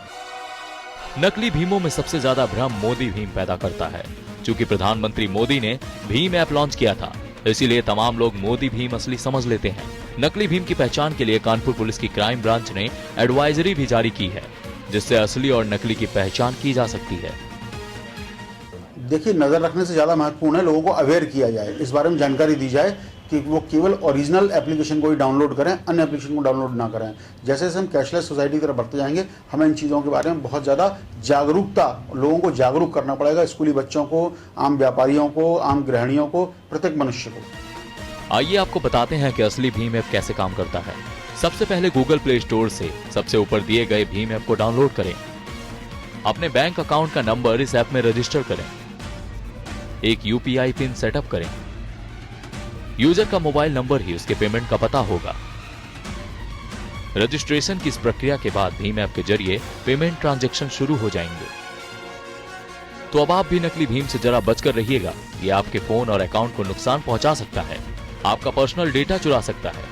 नकली भीमों में सबसे ज्यादा भ्रम मोदी भीम पैदा करता है। चूंकि प्रधानमंत्री मोदी ने भीम ऐप लॉन्च किया था, इसीलिए तमाम लोग मोदी भीम असली समझ लेते हैं। नकली भीम की पहचान के लिए कानपुर पुलिस की क्राइम ब्रांच ने एडवाइजरी भी जारी की है, जिससे असली और नकली की पहचान की जा सकती है। देखिए, नज़र रखने से ज़्यादा महत्वपूर्ण है लोगों को अवेयर किया जाए, इस बारे में जानकारी दी जाए कि वो केवल ओरिजिनल एप्लीकेशन को ही डाउनलोड करें, अन्य एप्लीकेशन को डाउनलोड ना करें। जैसे जैसे हम कैशलेस सोसाइटी की तरफ बढ़ते जाएंगे, हमें इन चीज़ों के बारे में बहुत ज़्यादा जागरूकता, लोगों को जागरूक करना पड़ेगा, स्कूली बच्चों को, आम व्यापारियों को, आम गृहिणियों को, प्रत्येक मनुष्य को। आइए आपको बताते हैं कि असली भीम ऐप कैसे काम करता है। सबसे पहले गूगल प्ले स्टोर से सबसे ऊपर दिए गए भीम ऐप को डाउनलोड करें। अपने बैंक अकाउंट का नंबर इस ऐप में रजिस्टर करें। एक यूपीआई पिन सेटअप करें। यूजर का मोबाइल नंबर ही उसके पेमेंट का पता होगा। रजिस्ट्रेशन की इस प्रक्रिया के बाद भीम ऐप के जरिए पेमेंट ट्रांजैक्शन शुरू हो जाएंगे। तो अब आप भी नकली भीम से जरा बचकर रहिएगा, ये आपके फोन और अकाउंट को नुकसान पहुंचा सकता है, आपका पर्सनल डेटा चुरा सकता है।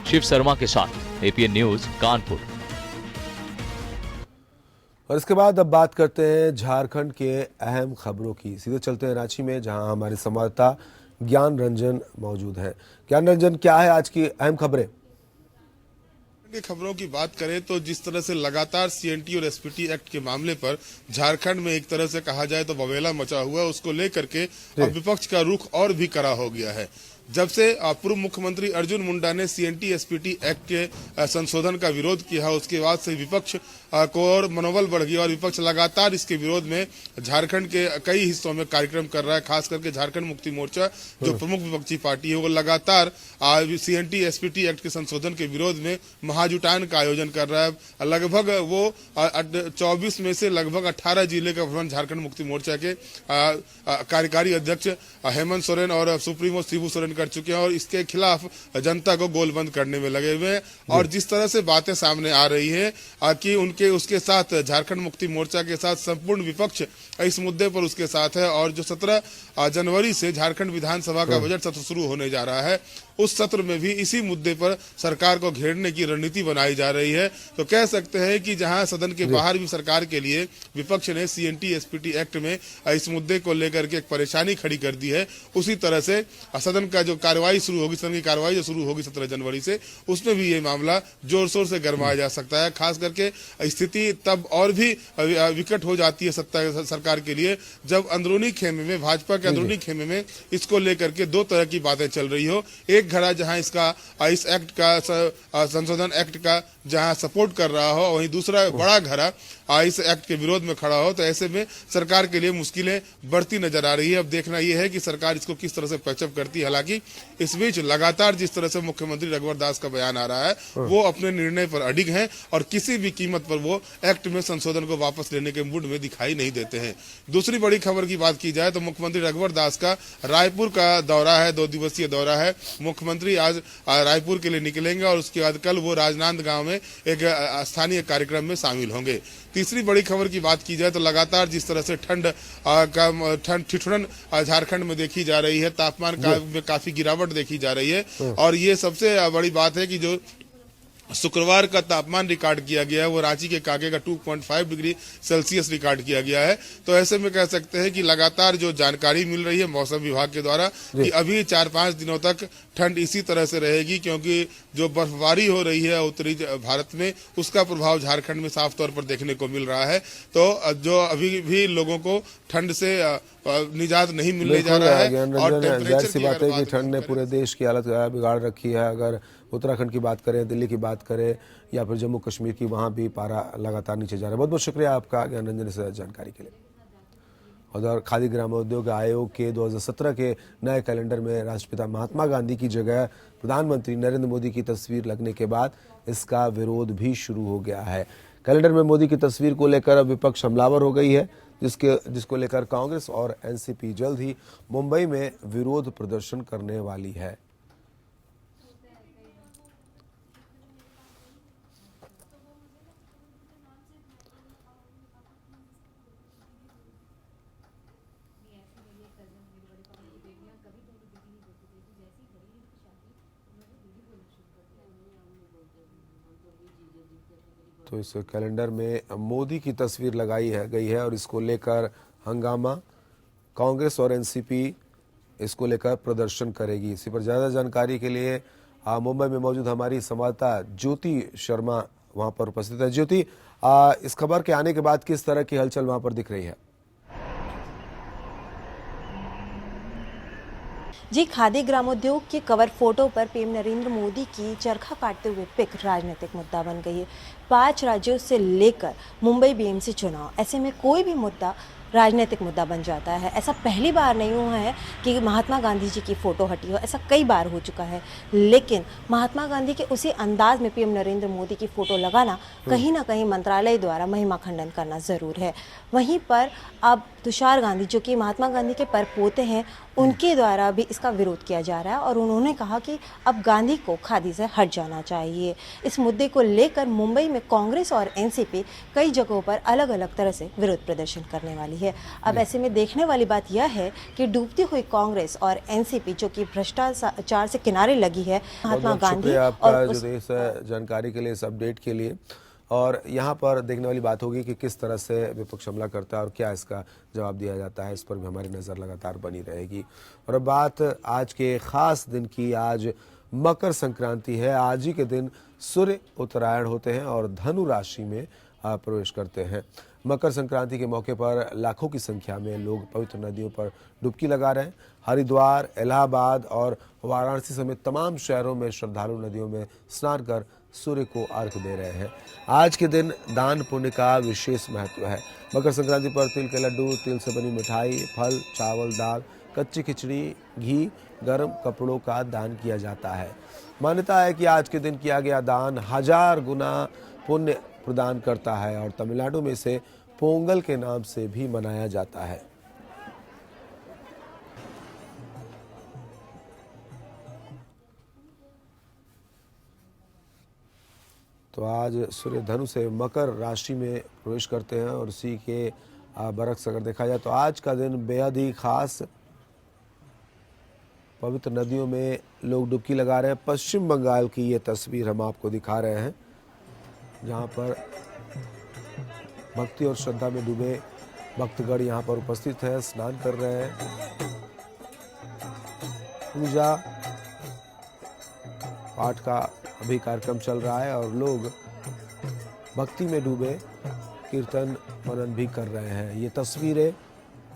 शिव शर्मा के साथ एपीएन न्यूज कानपुर। और इसके बाद अब बात करते हैं झारखंड के अहम खबरों की। सीधे चलते हैं रांची में, जहां हमारे संवाददाता ज्ञान रंजन मौजूद है। ज्ञान रंजन, क्या है आज की अहम खबरें? खबरों की बात करें तो जिस तरह से लगातार सीएनटी और एसपीटी एक्ट के मामले पर झारखंड में एक तरह से कहा जाए तो बवेला मचा हुआ है, उसको लेकर के अब विपक्ष का रुख और भी कड़ा हो गया है। जब से पूर्व मुख्यमंत्री अर्जुन मुंडा ने सीएनटी एसपीटी एक्ट के संशोधन का विरोध किया, उसके बाद से विपक्ष को और मनोबल बढ़ गया और विपक्ष लगातार इसके विरोध में झारखंड के कई हिस्सों में कार्यक्रम कर रहा है। खास करके झारखंड मुक्ति मोर्चा, जो प्रमुख विपक्षी पार्टी है, वो लगातार सीएनटी एसपीटी एक्ट के संशोधन के विरोध में महाजुटान का आयोजन कर रहा है। लगभग वो 24 में से लगभग 18 जिले का भ्रमण झारखंड मुक्ति मोर्चा के कार्यकारी अध्यक्ष हेमंत सोरेन और सुप्रीमो शिबू सोरेन कर चुके हैं और इसके खिलाफ जनता को गोलबंद करने में लगे हुए हैं। और जिस तरह से बातें सामने आ रही है कि उसके साथ झारखंड मुक्ति मोर्चा के साथ संपूर्ण विपक्ष इस मुद्दे पर उसके साथ है। और जो 17 जनवरी से झारखंड विधानसभा का बजट सत्र शुरू होने जा रहा है, उस सत्र में भी इसी मुद्दे पर सरकार को घेरने की रणनीति बनाई जा रही है। तो कह सकते हैं कि जहां सदन के बाहर भी सरकार के लिए विपक्ष ने सीएनटी एसपीटी एक्ट में इस मुद्दे को लेकर के एक परेशानी खड़ी कर दी है, उसी तरह से सदन का जो कार्रवाई शुरू होगी, सदन की कार्रवाई जो शुरू होगी 17 जनवरी से, उसमें भी ये मामला जोर शोर से गरमाया जा सकता है। खास करके स्थिति तब और भी विकट हो जाती है सरकार के लिए जब अंदरूनी खेमे में, भाजपा के अंदरूनी खेमे में इसको लेकर के दो तरह की बातें चल रही हो। एक घड़ा जहां इस एक्ट का संशोधन एक्ट का जहां सपोर्ट कर रहा हो, वहीं दूसरा बड़ा घड़ा इस एक्ट के विरोध में खड़ा हो। तो ऐसे में सरकार के लिए मुश्किलें बढ़ती नजर आ रही है। अब देखना यह है कि सरकार इसको किस तरह से पैचअप करती है। हालांकि इस बीच लगातार जिस तरह से मुख्यमंत्री रघुवर दास का बयान आ रहा है, वो अपने निर्णय पर अडिग हैं और किसी भी कीमत पर वो एक्ट में संशोधन को वापस लेने के मूड में दिखाई नहीं देते हैं। दूसरी बड़ी खबर की बात की जाए तो मुख्यमंत्री रघुवर दास का रायपुर का दौरा है, 2 दिवसीय दौरा है। मुख्यमंत्री आज रायपुर के लिए निकलेंगे और उसके बाद कल वो राजनांद गांव में एक स्थानीय कार्यक्रम में शामिल होंगे। तीसरी बड़ी खबर की बात की जाए तो लगातार जिस तरह से ठंड ठिठुरन झारखंड में देखी जा रही है, तापमान में काफी गिरावट देखी जा रही है और ये सबसे बड़ी बात है कि जो शुक्रवार का तापमान रिकॉर्ड किया गया है वो रांची के काके का 2.5 डिग्री सेल्सियस रिकॉर्ड किया गया है। तो ऐसे में कह सकते हैं कि लगातार जो जानकारी मिल रही है मौसम विभाग के द्वारा कि अभी 4-5 दिनों तक ठंड इसी तरह से रहेगी, क्योंकि जो बर्फबारी हो रही है उत्तरी भारत में उसका प्रभाव झारखंड में साफ तौर पर देखने को मिल रहा है। तो जो अभी भी लोगों को ठंड से निजात नहीं मिलने जा रहा है और टेम्परेचर सी बात है कि ठंड ने पूरे देश की हालत बिगाड़ रखी है। अगर उत्तराखंड की बात करें, दिल्ली की बात करें या फिर जम्मू कश्मीर की, वहां भी पारा लगातार नीचे जा रहा है। बहुत बहुत शुक्रिया आपका ज्ञान रंजन इस जानकारी के लिए। उधर खादी ग्रामोद्योग आयोग के 2017 के नए कैलेंडर में राष्ट्रपिता महात्मा गांधी की जगह प्रधानमंत्री नरेंद्र मोदी की तस्वीर लगने के बाद इसका विरोध भी शुरू हो गया है। कैलेंडर में मोदी की तस्वीर को लेकर अब विपक्ष हमलावर हो गई है, जिसको लेकर कांग्रेस और एनसीपी जल्द ही मुंबई में विरोध प्रदर्शन करने वाली है। तो इस कैलेंडर में मोदी की तस्वीर लगाई गई है और इसको लेकर हंगामा, कांग्रेस और एनसीपी इसको लेकर प्रदर्शन करेगी। इसी पर ज़्यादा जानकारी के लिए मुंबई में मौजूद हमारी संवाददाता ज्योति शर्मा वहां पर उपस्थित है। ज्योति, इस खबर के आने के बाद किस तरह की हलचल वहां पर दिख रही है? जी, खादी ग्रामोद्योग के कवर फोटो पर पीएम नरेंद्र मोदी की चरखा काटते हुए पिक राजनीतिक मुद्दा बन गई है। 5 राज्यों से लेकर मुंबई बीएमसी चुनाव, ऐसे में कोई भी मुद्दा राजनीतिक मुद्दा बन जाता है। ऐसा पहली बार नहीं हुआ है कि महात्मा गांधी जी की फ़ोटो हटी हो, ऐसा कई बार हो चुका है। लेकिन महात्मा गांधी के उसी अंदाज में पीएम नरेंद्र मोदी की फ़ोटो लगाना कहीं ना कहीं मंत्रालय द्वारा महिमा खंडन करना ज़रूर है। वहीं पर अब तुषार गांधी, जो कि महात्मा गांधी के परपोते हैं, उनके द्वारा भी इसका विरोध किया जा रहा है और उन्होंने कहा कि अब गांधी को खादी से हट जाना चाहिए। इस मुद्दे को लेकर मुंबई में कांग्रेस और एनसीपी कई जगहों पर अलग अलग तरह से विरोध प्रदर्शन करने वाली है। अब ऐसे में देखने वाली बात यह है कि डूबती हुई कांग्रेस और एनसीपी, जो कि भ्रष्टाचार से किनारे लगी है, महात्मा गांधी और इस जानकारी के लिए, इस अपडेट के लिए। और यहाँ पर देखने वाली बात होगी कि किस तरह से विपक्ष हमला करता है और क्या इसका जवाब दिया जाता है। इस पर भी हमारी नज़र लगातार बनी रहेगी। और अब बात आज के खास दिन की। आज मकर संक्रांति है। आज ही के दिन सूर्य उत्तरायण होते हैं और धनु राशि में प्रवेश करते हैं। मकर संक्रांति के मौके पर लाखों की संख्या में लोग पवित्र नदियों पर डुबकी लगा रहे हैं। हरिद्वार, इलाहाबाद और वाराणसी समेत तमाम शहरों में श्रद्धालु नदियों में स्नान कर सूर्य को अर्घ दे रहे हैं। आज के दिन दान पुण्य का विशेष महत्व है। मकर संक्रांति पर तिल के लड्डू, तिल से बनी मिठाई, फल, चावल, दाल, कच्ची खिचड़ी, घी, गर्म कपड़ों का दान किया जाता है। मान्यता है कि आज के दिन किया गया दान 1000 गुना पुण्य प्रदान करता है और तमिलनाडु में इसे पोंगल के नाम से भी मनाया जाता है। तो आज सूर्य धनु से मकर राशि में प्रवेश करते हैं और उसी के बरक्स अगर देखा जाए तो आज का दिन बेहद ही खास। पवित्र नदियों में लोग डुबकी लगा रहे हैं। पश्चिम बंगाल की ये तस्वीर हम आपको दिखा रहे हैं, जहाँ पर भक्ति और श्रद्धा में डूबे भक्तगण यहाँ पर उपस्थित हैं, स्नान कर रहे हैं। पूजा पाठ का अभी कार्यक्रम चल रहा है और लोग भक्ति में डूबे कीर्तन मनन भी कर रहे हैं। ये तस्वीरें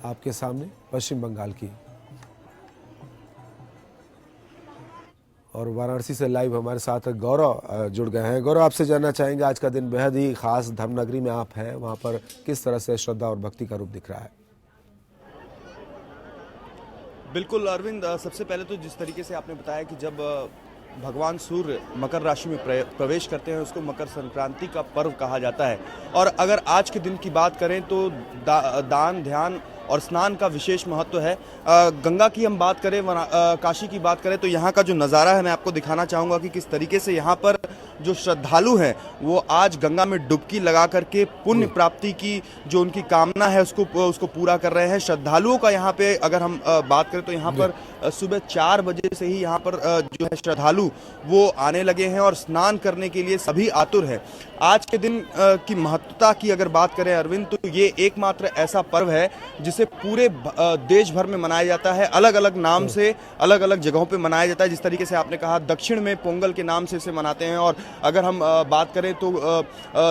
आपके सामने पश्चिम बंगाल की। और वाराणसी से लाइव हमारे साथ गौरव जुड़ गए हैं। गौरव, आपसे जानना चाहेंगे, आज का दिन बेहद ही खास, धर्मनगरी में आप हैं, वहाँ पर किस तरह से श्रद्धा और भक्ति का रूप दिख रहा है? बिल्कुल अरविंद, सबसे पहले तो जिस तरीके से आपने बताया कि जब भगवान सूर्य मकर राशि में प्रवेश करते हैं उसको मकर संक्रांति का पर्व कहा जाता है। और अगर आज के दिन की बात करें तो दान, ध्यान और स्नान का विशेष महत्व है। गंगा की हम बात करें, काशी की बात करें, तो यहाँ का जो नज़ारा है मैं आपको दिखाना चाहूँगा कि किस तरीके से यहाँ पर जो श्रद्धालु हैं वो आज गंगा में डुबकी लगा करके पुण्य प्राप्ति की जो उनकी कामना है उसको पूरा कर रहे हैं। श्रद्धालुओं का यहाँ पे अगर हम बात करें तो यहाँ पर सुबह 4 बजे से ही यहाँ पर जो है श्रद्धालु वो आने लगे हैं और स्नान करने के लिए सभी आतुर हैं। आज के दिन की महत्वता की अगर बात करें अरविंद, तो ये एकमात्र ऐसा पर्व है जिसे पूरे देश भर में मनाया जाता है। अलग अलग नाम से अलग अलग जगहों पे मनाया जाता है। जिस तरीके से आपने कहा, दक्षिण में पोंगल के नाम से इसे मनाते हैं, और अगर हम बात करें तो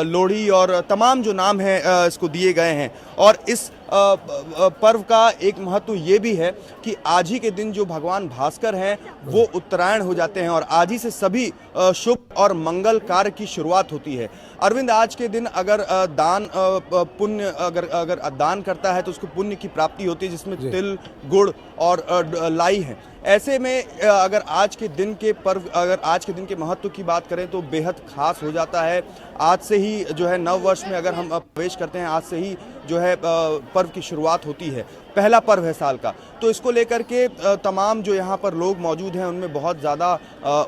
लोहड़ी और तमाम जो नाम हैं इसको दिए गए हैं। और इस पर्व का एक महत्व ये भी है कि आज ही के दिन जो भगवान भास्कर हैं वो उत्तरायण हो जाते हैं और आज ही से सभी शुभ और मंगल कार्य की शुरुआत होती है। अरविंद, आज के दिन अगर दान पुण्य अगर दान करता है तो उसको पुण्य की प्राप्ति होती है, जिसमें तिल, गुड़ और लाई है। ऐसे में अगर आज के दिन के पर्व, अगर आज के दिन के महत्व की बात करें तो बेहद खास हो जाता है। आज से ही जो है नव वर्ष में अगर हम प्रवेश करते हैं, आज से ही जो है पर्व की शुरुआत होती है। पहला पर्व है साल का, तो इसको लेकर के तमाम जो यहाँ पर लोग मौजूद हैं उनमें बहुत ज़्यादा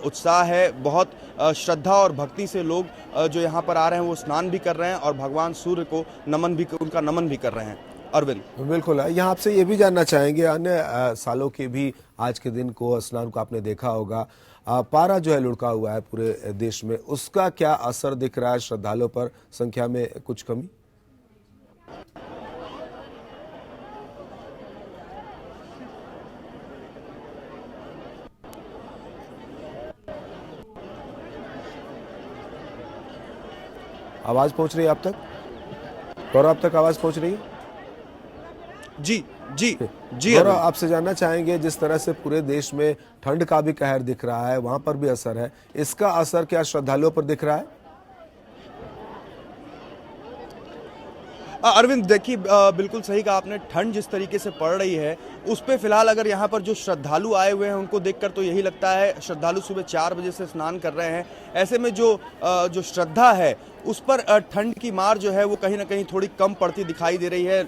उत्साह है। बहुत श्रद्धा और भक्ति से लोग जो यहाँ पर आ रहे हैं वो स्नान भी कर रहे हैं और भगवान सूर्य को उनका नमन भी कर रहे हैं। अरविंद, बिल्कुल, यहाँ आपसे ये भी जानना चाहेंगे, अन्य सालों के भी आज के दिन को, स्नान को आपने देखा होगा, पारा जो है लुढ़का हुआ है पूरे देश में, उसका क्या असर दिख रहा है श्रद्धालुओं पर? संख्या में कुछ कमी? आवाज पहुंच रही है आप तक? गौरव, आप तक आवाज पहुंच रही है? जी गौरव, आपसे जानना चाहेंगे, जिस तरह से पूरे देश में ठंड का भी कहर दिख रहा है, वहां पर भी असर है, इसका असर क्या श्रद्धालुओं पर दिख रहा है? अरविंद, देखिए, बिल्कुल सही कहा आपने। ठंड जिस तरीके से पड़ रही है उस पे फिलहाल अगर यहाँ पर जो श्रद्धालु आए हुए हैं उनको देखकर तो यही लगता है, श्रद्धालु सुबह 4 बजे से स्नान कर रहे हैं। ऐसे में जो श्रद्धा है उस पर ठंड की मार जो है वो कहीं ना कहीं थोड़ी कम पड़ती दिखाई दे रही है।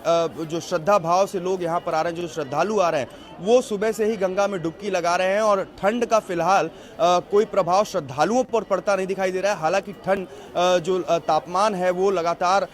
जो श्रद्धा भाव से लोग यहाँ पर आ रहे हैं, जो श्रद्धालु आ रहे हैं, वो सुबह से ही गंगा में डुबकी लगा रहे हैं और ठंड का फिलहाल कोई प्रभाव श्रद्धालुओं पर पड़ता नहीं दिखाई दे रहा है। हालांकि ठंड जो तापमान है वो लगातार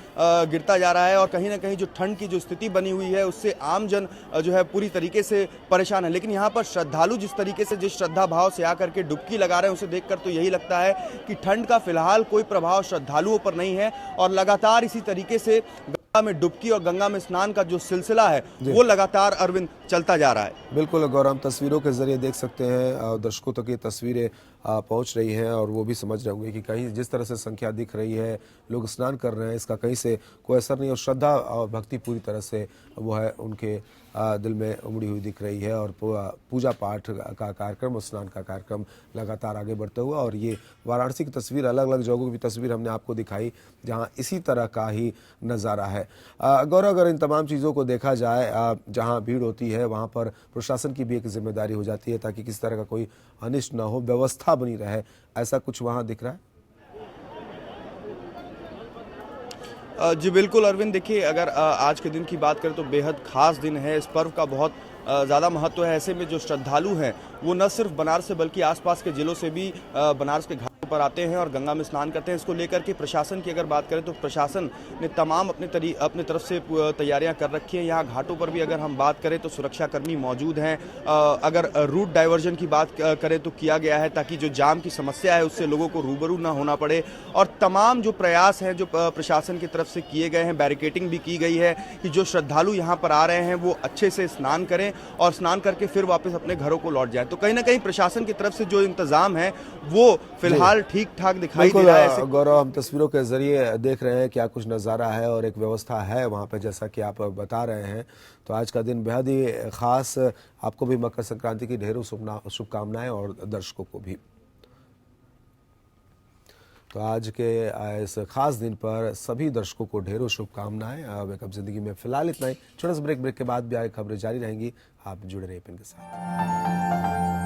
गिरता जा रहा है और कहीं ना कहीं जो ठंड की जो स्थिति बनी हुई है उससे आम जन जो है पूरी तरीके से परेशान है। लेकिन यहाँ पर श्रद्धालु जिस तरीके से, जिस श्रद्धा भाव से आकर के डुबकी लगा रहे हैं, उसे देखकर तो यही लगता है कि ठंड का फिलहाल कोई प्रभाव श्रद्धालुओं पर नहीं है और लगातार इसी तरीके से गंगा में डुबकी और गंगा में स्नान का जो सिलसिला है वो लगातार, अरविंद, चलता जा रहा है। बिल्कुल गौरव, हम तस्वीरों के जरिए देख सकते हैं, दर्शकों तक ये तस्वीरें पहुंच रही हैं और वो भी समझ रहे होंगे कि कहीं जिस तरह से संख्या दिख रही है, लोग स्नान कर रहे हैं, इसका कहीं से कोई असर नहीं और श्रद्धा और भक्ति पूरी तरह से वो है उनके दिल में उमड़ी हुई दिख रही है और पूजा पाठ का कार्यक्रम और स्नान का कार्यक्रम लगातार आगे बढ़ते हुआ। और ये वाराणसी की तस्वीर, अलग अलग जगहों की तस्वीर हमने आपको दिखाई जहां इसी तरह का ही नज़ारा है। गौरव, अगर इन तमाम चीज़ों को देखा जाए, जहां भीड़ होती है वहां पर प्रशासन की भी एक जिम्मेदारी हो जाती है ताकि किसी तरह का कोई अनिष्ट न हो, व्यवस्था बनी रहे, ऐसा कुछ वहां दिख रहा है? जी बिल्कुल अरविंद, देखिए, अगर आज के दिन की बात करें तो बेहद खास दिन है। इस पर्व का बहुत ज़्यादा महत्व है। ऐसे में जो श्रद्धालु हैं वो न सिर्फ बनारस से बल्कि आसपास के जिलों से भी बनारस के घाटों पर आते हैं और गंगा में स्नान करते हैं। इसको लेकर के प्रशासन की अगर बात करें तो प्रशासन ने तमाम अपने तरफ से तैयारियां कर रखी हैं। यहाँ घाटों पर भी अगर हम बात करें तो सुरक्षाकर्मी मौजूद हैं। अगर रूट डाइवर्जन की बात करें तो किया गया है ताकि जो जाम की समस्या है उससे लोगों को रूबरू ना होना पड़े। और तमाम जो प्रयास हैं जो प्रशासन की तरफ से किए गए हैं, बैरिकेडिंग भी की गई है कि जो श्रद्धालु यहाँ पर आ रहे हैं वो अच्छे से स्नान करें और स्नान करके फिर वापस अपने घरों को लौट जाएं। तो कहीं ना कहीं प्रशासन की तरफ से जो इंतजाम है वो फिलहाल ठीक ठाक दिखाई दे रहा है। गौरव, हम तस्वीरों के जरिए देख रहे हैं क्या कुछ नज़ारा है और एक व्यवस्था है वहाँ पे, जैसा कि आप बता रहे हैं। तो आज का दिन बेहद ही खास, आपको भी मकर संक्रांति की ढेरों शुभकामनाएं और दर्शकों को भी। तो आज के इस खास दिन पर सभी दर्शकों को ढेरों शुभकामनाएं। वेकअप जिंदगी में फिलहाल इतना ही। छोटा सा ब्रेक के बाद भी आगे खबरें जारी रहेंगी। आप जुड़े रहिए पिन के साथ।